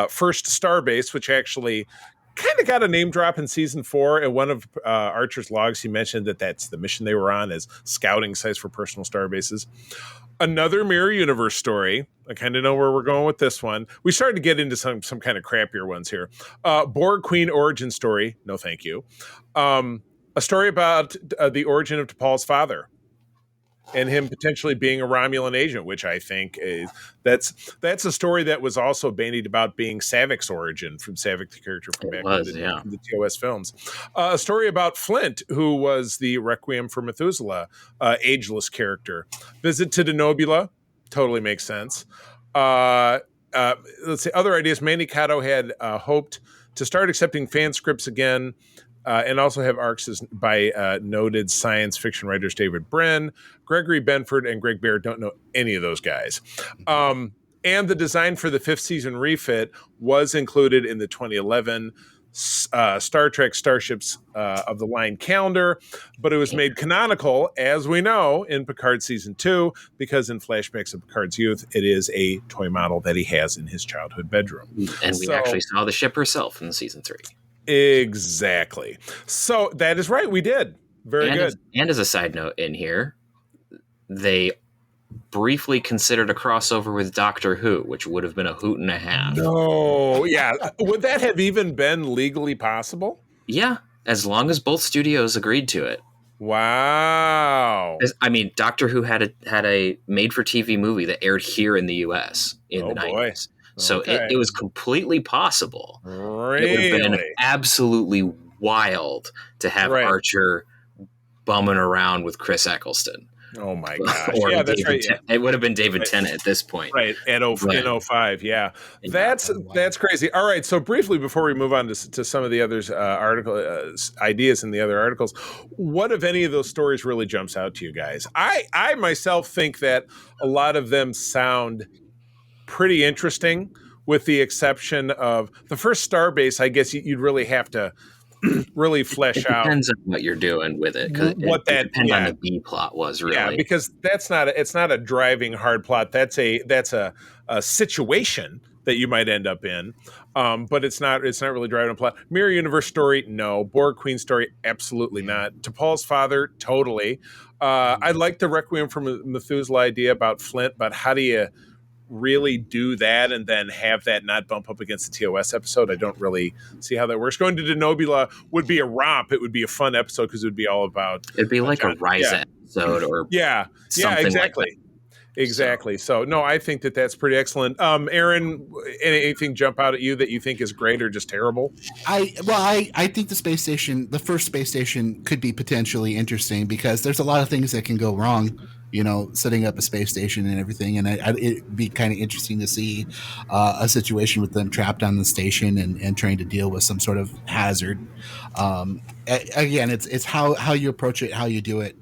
B: first Starbase, which actually kind of got a name drop in season 4. And one of Archer's logs, he mentioned that's the mission they were on, as scouting sites for personal starbases. Another Mirror Universe story. I kind of know where we're going with this one. We started to get into some kind of crappier ones here. Borg Queen origin story. No, thank you. A story about the origin of T'Pol's father and him potentially being a Romulan agent, which I think that's a story that was also bandied about being Savik's origin, from Savik, the character from back in the TOS films. A story about Flint, who was the Requiem for Methuselah, ageless character. Visit to Denobula, totally makes sense. Let's see, other ideas. Mandy Cotto had hoped to start accepting fan scripts again, and also have arcs by noted science fiction writers David Brin, Gregory Benford, and Greg Bear. Don't know any of those guys. And the design for the 5th season refit was included in the 2011 Star Trek Starships of the Line calendar, but it was made canonical, as we know, in Picard season 2, because in flashbacks of Picard's youth, it is a toy model that he has in his childhood bedroom.
C: And we actually saw the ship herself in season 3.
B: Exactly. So that is right. We did. Very good.
C: And as a side note in here, they briefly considered a crossover with Doctor Who, which would have been a hoot and a half.
B: No. Yeah. Would that have even been legally possible?
C: Yeah. As long as both studios agreed to it.
B: Wow.
C: I mean, Doctor Who had a made-for-TV movie that aired here in the U.S. in the 90s. So it was completely possible.
B: Really?
C: It would have been absolutely wild to have Archer bumming around with Chris Eccleston.
B: Oh my gosh.
C: Yeah, that's right. Yeah. It would have been David Tennant at this point.
B: Right. In 05. Yeah. That's crazy. All right. So briefly, before we move on to some of the others ideas in the other articles, what if any of those stories really jumps out to you guys? I myself think that a lot of them sound pretty interesting, with the exception of the first Starbase. I guess you'd really have to really flesh
C: it
B: out.
C: Depends on what you're doing with it, because it depends on the B plot was really.
B: Yeah, because it's not a driving hard plot. That's a situation that you might end up in, but it's not really driving a plot. Mirror universe story, no. Borg Queen story, absolutely not. T'Pol's father, totally. I like the Requiem for Methuselah idea about Flint, but how do you really do that and then have that not bump up against the TOS episode? I don't really see how that works. Going to Denobula would be a romp. It would be a fun episode because it would be all about.
C: It'd be like
B: John,
C: a Rise episode or something
B: exactly.
C: like that.
B: Exactly. So no, I think that's pretty excellent. Aaron, anything jump out at you that you think is great or just terrible?
D: I think the first space station could be potentially interesting because there's a lot of things that can go wrong, setting up a space station and everything. And it'd be kind of interesting to see a situation with them trapped on the station and trying to deal with some sort of hazard. Again, it's how you approach it, how you do it.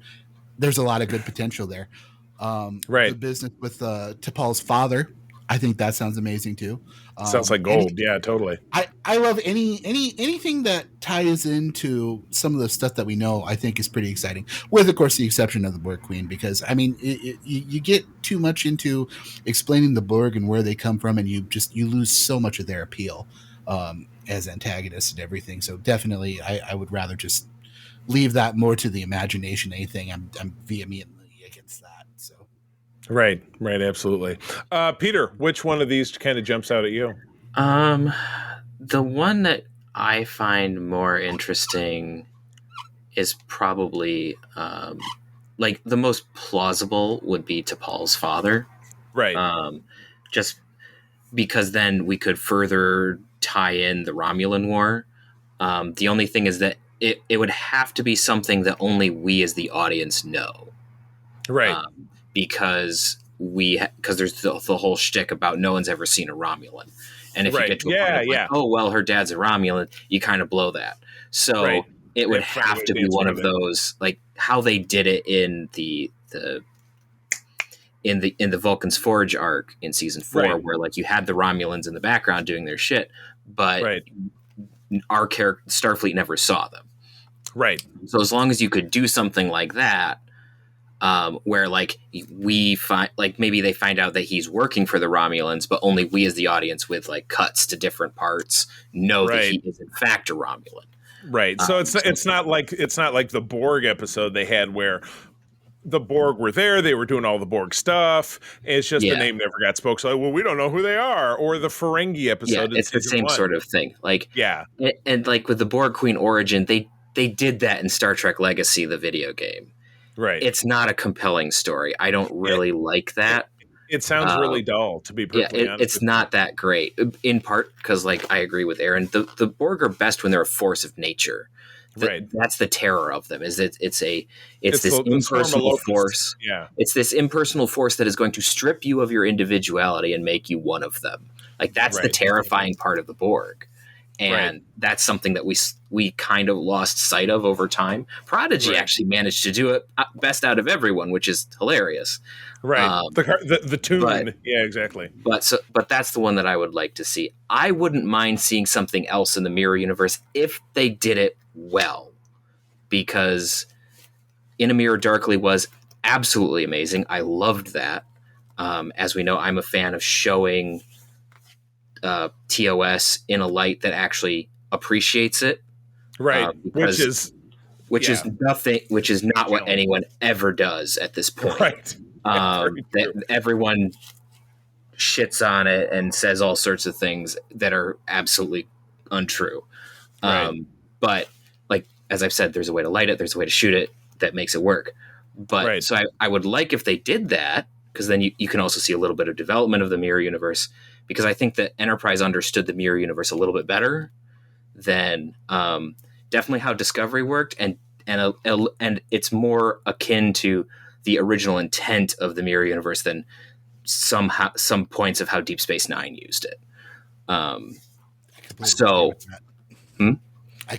D: There's a lot of good potential there.
B: Right.
D: The business with T'Pol's father, I think that sounds amazing too.
B: Sounds like gold. Yeah, totally.
D: I love anything that ties into some of the stuff that we know. I think is pretty exciting, with of course the exception of the Borg Queen, because I mean you get too much into explaining the Borg and where they come from, and you lose so much of their appeal as antagonists and everything. So definitely, I would rather just leave that more to the imagination. Anything, I'm vehemently against that. So.
B: Right, absolutely. Peter, which one of these kind of jumps out at you?
C: The one that I find more interesting is probably like the most plausible would be T'Pol's father.
B: Right.
C: Just because then we could further tie in the Romulan War. The only thing is that it would have to be something that only we as the audience know.
B: Right.
C: Because there's the whole shtick about no one's ever seen a Romulan. And if you get to a point of like, oh, well, her dad's a Romulan, you kind of blow that. So it would have to be one of those, like how they did it in the Vulcan's Forge arc in season 4, where like you had the Romulans in the background doing their shit, but our character Starfleet never saw them.
B: Right.
C: So as long as you could do something like that, where like we find, like maybe they find out that he's working for the Romulans, but only we as the audience with like cuts to different parts know that he is in fact a Romulan.
B: Right. So it's not like the Borg episode they had where the Borg were there, they were doing all the Borg stuff. It's just the name never got spoke. So, well, we don't know who they are. Or the Ferengi episode.
C: Yeah, it's the same sort of thing. Like, and like with the Borg Queen origin, they did that in Star Trek Legacy, the video game.
B: Right.
C: It's not a compelling story. I don't really like that.
B: It sounds really dull, to be perfectly honest.
C: It's not that great. In part because, like, I agree with Aaron. The Borg are best when they're a force of nature. That's the terror of them. Is it's this impersonal force.
B: Yeah.
C: It's this impersonal force that is going to strip you of your individuality and make you one of them. Like that's the terrifying part of the Borg. And that's something that we kind of lost sight of over time. Prodigy actually managed to do it best out of everyone, which is hilarious.
B: Right. The tune. Yeah, exactly.
C: But that's the one that I would like to see. I wouldn't mind seeing something else in the Mirror Universe if they did it well. Because In a Mirror Darkly was absolutely amazing. I loved that. As we know, I'm a fan of showing TOS in a light that actually appreciats it, which is not what anyone ever does at this point. Everyone shits on it and says all sorts of things that are absolutely untrue. But like as I've said, there's a way to light it, there's a way to shoot it that makes it work. But so I would like if they did that, because then you can also see a little bit of development of the Mirror Universe. Because I think that Enterprise understood the Mirror Universe a little bit better than definitely how Discovery worked, and it's more akin to the original intent of the Mirror Universe than some points of how Deep Space Nine used it.
D: I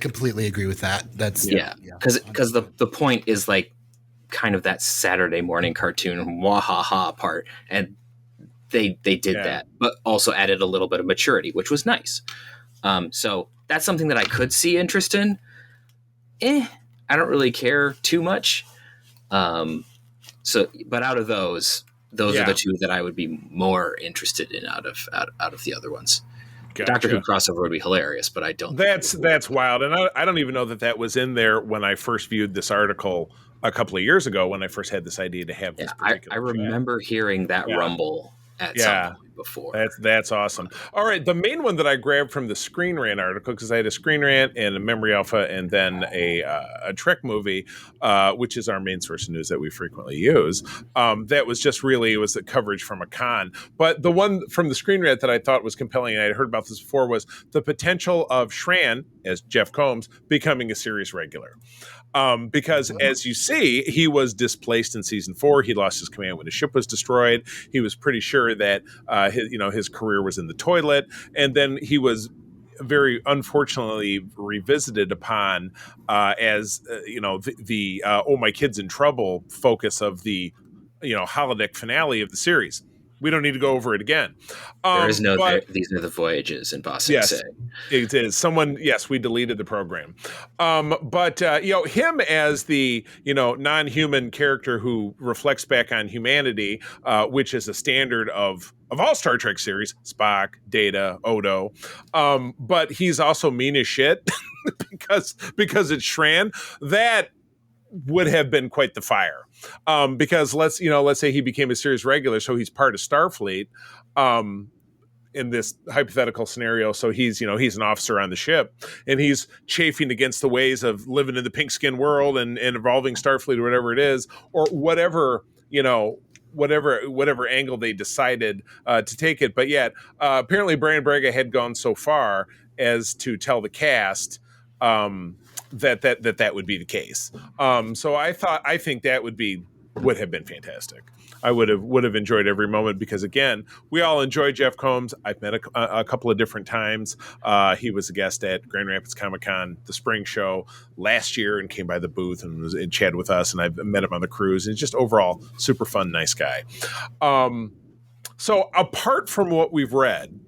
D: completely agree with that. That's
C: because the point is like kind of that Saturday morning cartoon wahaha part, and they did that, but also added a little bit of maturity, which was nice. So that's something that I could see interest in. I don't really care too much. So, but out of those are the two that I would be more interested in out of the other ones. Gotcha. Doctor Who crossover would be hilarious, but I don't.
B: That's wild, and I don't even know that was in there when I first viewed this article a couple of years ago when I first had this idea to have this.
C: I remember hearing that rumble at some point before.
B: That's awesome. All right, the main one that I grabbed from the Screen Rant article, because I had a Screen Rant and a Memory Alpha and then a Trek movie, which is our main source of news that we frequently use. That was just really, it was the coverage from a con. But the one from the Screen Rant that I thought was compelling, and I had heard about this before, was the potential of Shran, as Jeff Combs, becoming a series regular. Because as you see, he was displaced in season 4. He lost his command when his ship was destroyed. He was pretty sure that his career was in the toilet, and then he was very unfortunately revisited upon as the oh, my kid's in trouble focus of the holodeck finale of the series. We don't need to go over it again.
C: There is no, these are the voyages in Boss.
B: Yes, it is. We deleted the program. But him as the, non-human character who reflects back on humanity, which is a standard of all Star Trek series, Spock, Data, Odo. But he's also mean as shit because it's Shran. That would have been quite the fire. Because let's say he became a series regular, so he's part of Starfleet in this hypothetical scenario. So he's an officer on the ship, and he's chafing against the ways of living in the pink skin world and evolving Starfleet or whatever it is, or whatever angle they decided to take it. But yet, apparently Brian Braga had gone so far as to tell the cast that would be the case. So I think that would have been fantastic. I would have enjoyed every moment because, again, we all enjoy Jeff Combs. I've met a couple of different times. He was a guest at Grand Rapids Comic-Con, the spring show last year, and came by the booth and chatted with us. And I've met him on the cruise. And just overall super fun, nice guy. So apart from what we've read,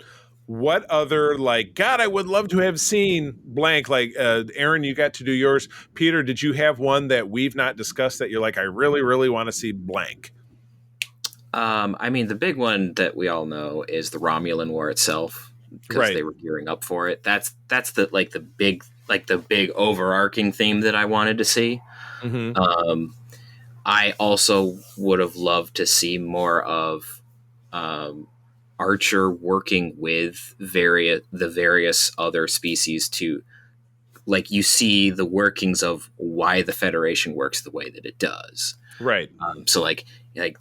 B: what other, God, I would love to have seen blank, Aaron, you got to do yours. Peter, did you have one that we've not discussed that you're like, I really, really want to see blank?
C: The big one that we all know is the Romulan War itself, because they were gearing up for it. That's the big overarching theme that I wanted to see. Mm-hmm. I also would have loved to see more of Archer working with the various other species to, you see the workings of why the Federation works the way that it does.
B: Right.
C: So the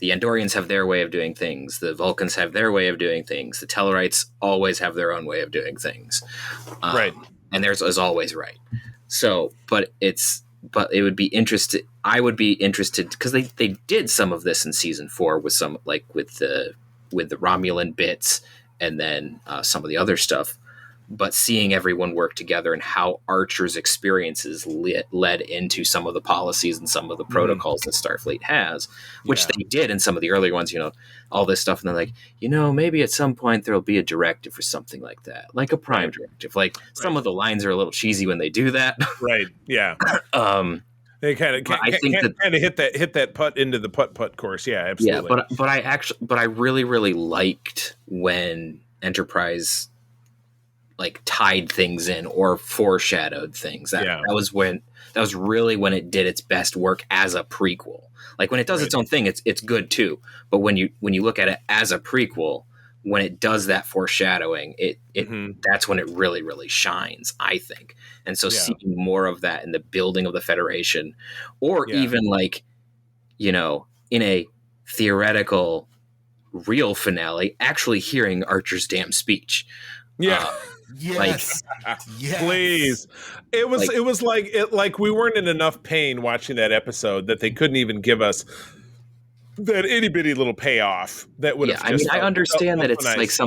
C: Andorians have their way of doing things. The Vulcans have their way of doing things. The Tellarites always have their own way of doing things.
B: Right.
C: And theirs is always right. So, but it would be interesting. I would be interested because they did some of this in season 4 with some, with the Romulan bits and then some of the other stuff, but seeing everyone work together and how Archer's experiences led into some of the policies and some of the protocols that Starfleet has, which they did in some of the earlier ones, all this stuff. And they're maybe at some point there'll be a directive for something like that, like a Prime directive. Some of the lines are a little cheesy when they do that.
B: Right. Yeah. They kind of hit that putt into the putt course. Yeah, absolutely.
C: Yeah, but I really, really liked when Enterprise tied things in or foreshadowed things. That was really when it did its best work as a prequel. When it does its own thing, it's good too. But when you look at it as a prequel, when it does that foreshadowing, it that's when it really, really shines, I think. And so seeing more of that in the building of the Federation, or even in a theoretical real finale, actually hearing Archer's damn speech.
B: Yeah.
D: Yes.
B: Yes. Please. It was like we weren't in enough pain watching that episode that they couldn't even give us that itty bitty little payoff that would have.
C: I understand that it's nice.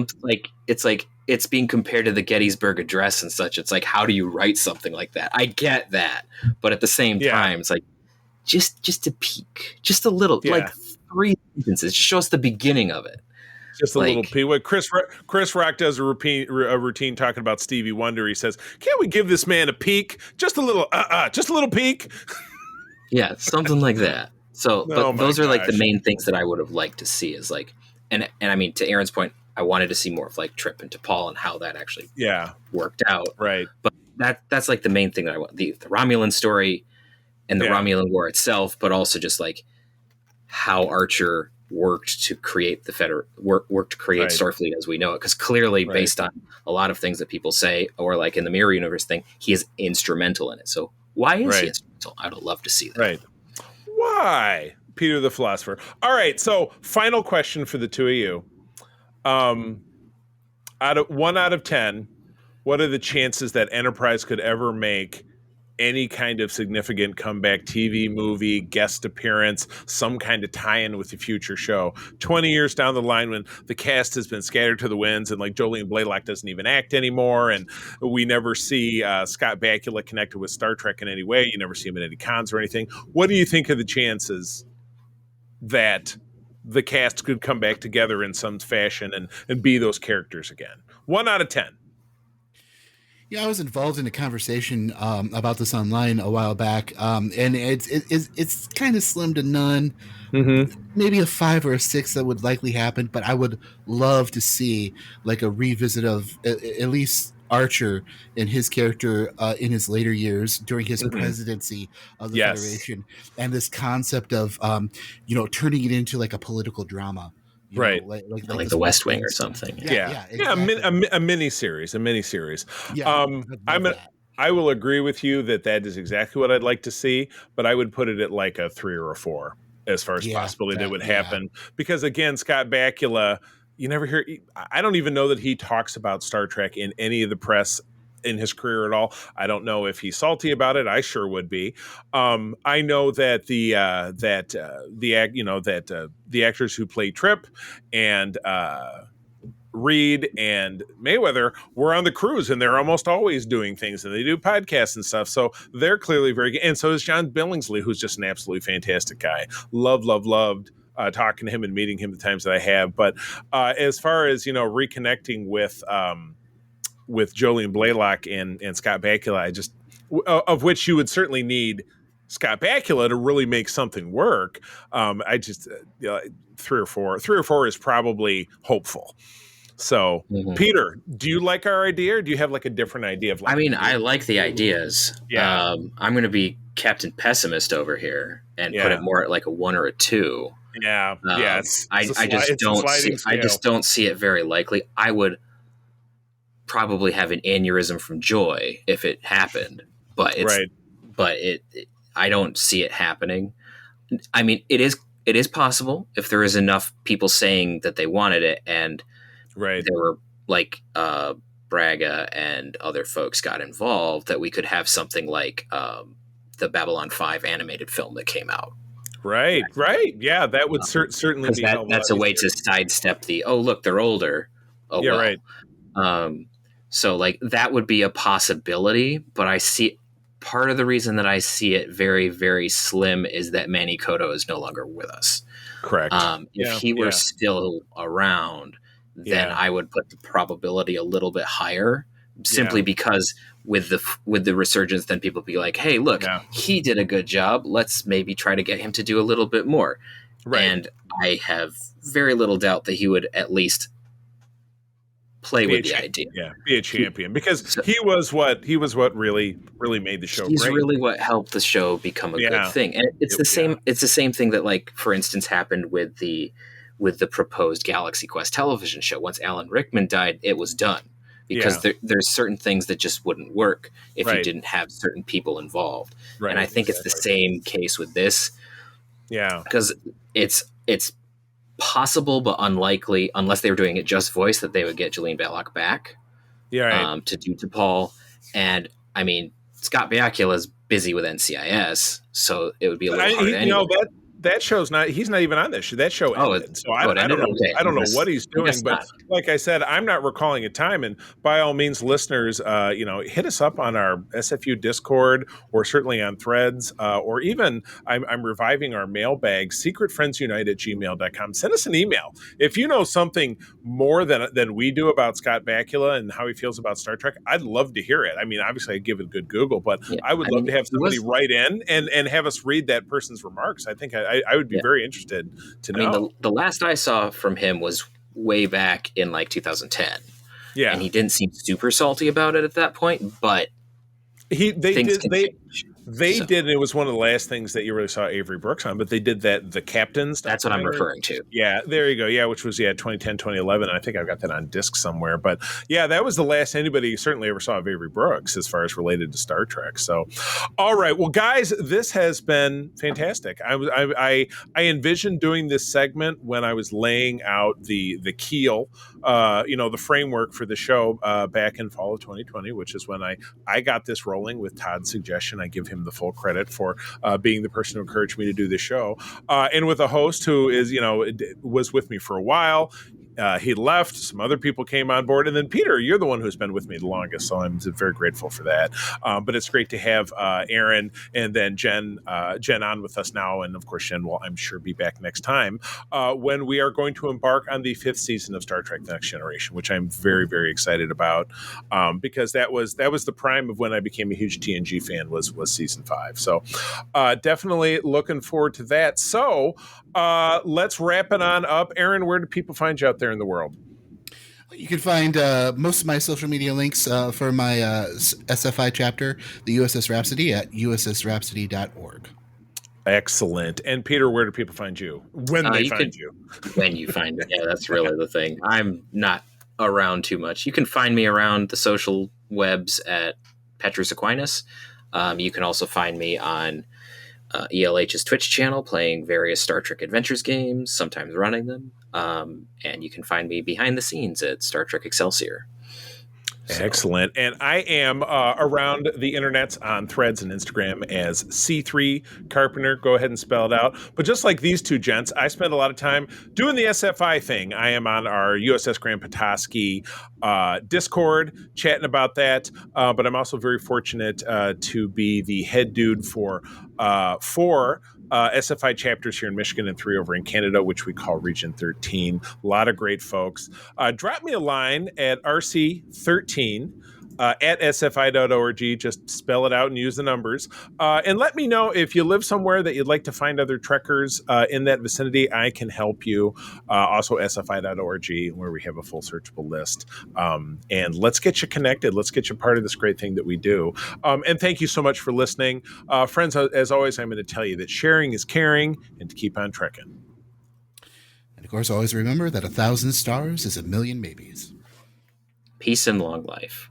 C: It's being compared to the Gettysburg Address and such. It's how do you write something like that? I get that, but at the same time, it's just a peek, just a little, 3 sentences, just show us the beginning of it.
B: Just a little P. What Chris Rock does a routine talking about Stevie Wonder. He says, "Can't we give this man a peek? Just a little peek."
C: Yeah, something like that. So, but those are like the main things that I would have liked to see is like, and I mean, to Aaron's point, I wanted to see more of like Trip and T'Pol and how that actually worked out.
B: Right.
C: But that's like the main thing that I want, the Romulan story and the Romulan War itself, but also just like how Archer worked to create worked to create Starfleet as we know it. Because clearly, based on a lot of things that people say, or like in the Mirror Universe thing, he is instrumental in it. So why is he instrumental? I would love to see that.
B: Right. Why? Peter the Philosopher. All right. So final question for the two of you. Out of 10, what are the chances that Enterprise could ever make any kind of significant comeback TV movie, guest appearance, some kind of tie-in with the future show? 20 years down the line when the cast has been scattered to the winds and like Jolene Blalock doesn't even act anymore, and we never see Scott Bakula connected with Star Trek in any way. You never see him in any cons or anything. What do you think are the chances that the cast could come back together in some fashion and be those characters again? 1 out of 10.
D: Yeah, I was involved in a conversation about this online a while back, and it's kind of slim to none. Mm-hmm. Maybe a 5 or a 6 that would likely happen, but I would love to see like a revisit of at least Archer and his character in his later years during his presidency of the Federation, and this concept of turning it into like a political drama.
C: Like the West Wing or something.
B: Exactly. A mini series. Yeah, I will agree with you that is exactly what I'd like to see, but I would put it at like a 3 or a 4 as far as possibility that would happen. Because again, Scott Bakula, you never hear. I don't even know that he talks about Star Trek in any of the press in his career at all. I don't know if he's salty about it. I sure would be. I know that the actors who play Trip and Reed and Mayweather were on the cruise, and they're almost always doing things, and they do podcasts and stuff. So they're clearly very good. And so is John Billingsley, who's just an absolutely fantastic guy. Loved talking to him and meeting him the times that I have. But as far as reconnecting with Jolene Blalock and Scott Bakula, of which you would certainly need Scott Bakula to really make something work. 3 or 4 is probably hopeful. So, Peter, do you like our idea, or do you have like a different idea of?
C: I like the ideas. Yeah, I'm going to be Captain Pessimist over here and put it more at like a 1 or a 2.
B: Yeah,
C: I just don't see it very likely. I would probably have an aneurysm from joy if it happened, but I don't see it happening. I mean, it is possible if there is enough people saying that they wanted it, and there were like Braga and other folks got involved, that we could have something like the Babylon 5 animated film that came out.
B: Right. Yeah, that would certainly be
C: that's a way to sidestep the look, they're older. So like that would be a possibility, but I see part of the reason that I see it very, very slim is that Manny Koto is no longer with us.
B: Correct.
C: If he were still around, then I would put the probability a little bit higher, simply because with the resurgence, then people be like, hey, look, he did a good job. Let's maybe try to get him to do a little bit more. Right. And I have very little doubt that he would at least play with the idea.
B: Yeah, be a champion, because he was what really made the show great.
C: He's really what helped the show become a good thing. And it's the same. It's the same thing that, like, for instance, happened with the proposed Galaxy Quest television show. Once Alan Rickman died, it was done, because there's certain things that just wouldn't work if you didn't have certain people involved. Right. And I think it's the same case with this.
B: Yeah,
C: because it's possible but unlikely, unless they were doing it just voice, that they would get Jolene Blalock back to do T'Pol. And I mean, Scott Bakula is busy with NCIS, so it would be a little hard anyway.
B: that show's not. He's not even on this show. That show ended. So I don't know. Okay. I don't know what he's doing. But like I said, I'm not recalling a time. And by all means, listeners, hit us up on our SFU Discord or certainly on Threads, or even I'm reviving our mailbag, secretfriendsunite@gmail.com. Send us an email if you know something more than we do about Scott Bakula and how he feels about Star Trek. I'd love to hear it. I mean, obviously, I'd give it a good Google, but I would love to have somebody write in and have us read that person's remarks. I think I would be very interested to know. I mean,
C: the last I saw from him was way back in like 2010.
B: Yeah.
C: And he didn't seem super salty about it at that point, but
B: they did. It was one of the last things that you really saw Avery Brooks on, but they did the Captains.
C: That's what I'm referring to.
B: Yeah, there you go. Yeah, which was 2010, 2011. I think I've got that on disc somewhere. But yeah, that was the last anybody certainly ever saw of Avery Brooks as far as related to Star Trek. So, all right, well, guys, this has been fantastic. I envisioned doing this segment when I was laying out the keel, the framework for the show back in fall of 2020, which is when I got this rolling with Todd's suggestion. I give him the full credit for being the person who encouraged me to do this show, and with a host who is was with me for a while. He left, some other people came on board, and then Peter, you're the one who's been with me the longest, so I'm very grateful for that. But it's great to have Aaron and then Jen on with us now, and of course Jen will, I'm sure, be back next time when we are going to embark on the 5th season of Star Trek: The Next Generation, which I'm very, very excited about, because that was the prime of when I became a huge TNG fan was season 5. So definitely looking forward to that. So let's wrap it on up. Aaron, where do people find you out there in the world?
D: You can find most of my social media links for my SFI chapter, the USS Rhapsody, at ussrhapsody.org.
B: Excellent. And Peter, where do people find you? When they find you?
C: When you find me. Yeah, that's really the thing. I'm not around too much. You can find me around the social webs at Petrus Aquinas. You can also find me on ELH's Twitch channel playing various Star Trek Adventures games, sometimes running them. And you can find me behind the scenes at Star Trek Excelsior.
B: So. Excellent. And I am around the internets on Threads and Instagram as C3 Carpenter. Go ahead and spell it out. But just like these two gents, I spend a lot of time doing the SFI thing. I am on our USS Grand Petoskey Discord chatting about that. But I'm also very fortunate to be the head dude for SFI chapters here in Michigan and 3 over in Canada, which we call Region 13. A lot of great folks. Drop me a line at RC13 at sfi.org. Just spell it out and use the numbers. And let me know if you live somewhere that you'd like to find other trekkers in that vicinity. I can help you. Also, sfi.org, where we have a full searchable list. And let's get you connected. Let's get you part of this great thing that we do. And thank you so much for listening. Friends, as always, I'm going to tell you that sharing is caring and to keep on trekking.
D: And of course, always remember that 1,000 stars is 1,000,000 maybes.
C: Peace and long life.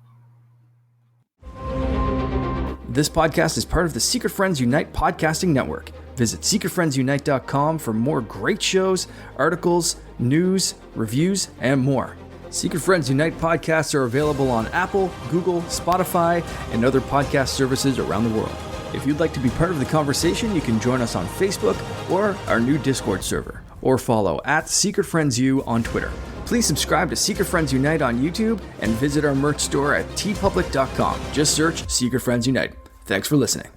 A: This podcast is part of the Secret Friends Unite podcasting network. Visit secretfriendsunite.com for more great shows, articles, news, reviews, and more. Secret Friends Unite podcasts are available on Apple, Google, Spotify, and other podcast services around the world. If you'd like to be part of the conversation, you can join us on Facebook or our new Discord server, or follow at Secret Friends U on Twitter. Please subscribe to Secret Friends Unite on YouTube and visit our merch store at tpublic.com. Just search Secret Friends Unite. Thanks for listening.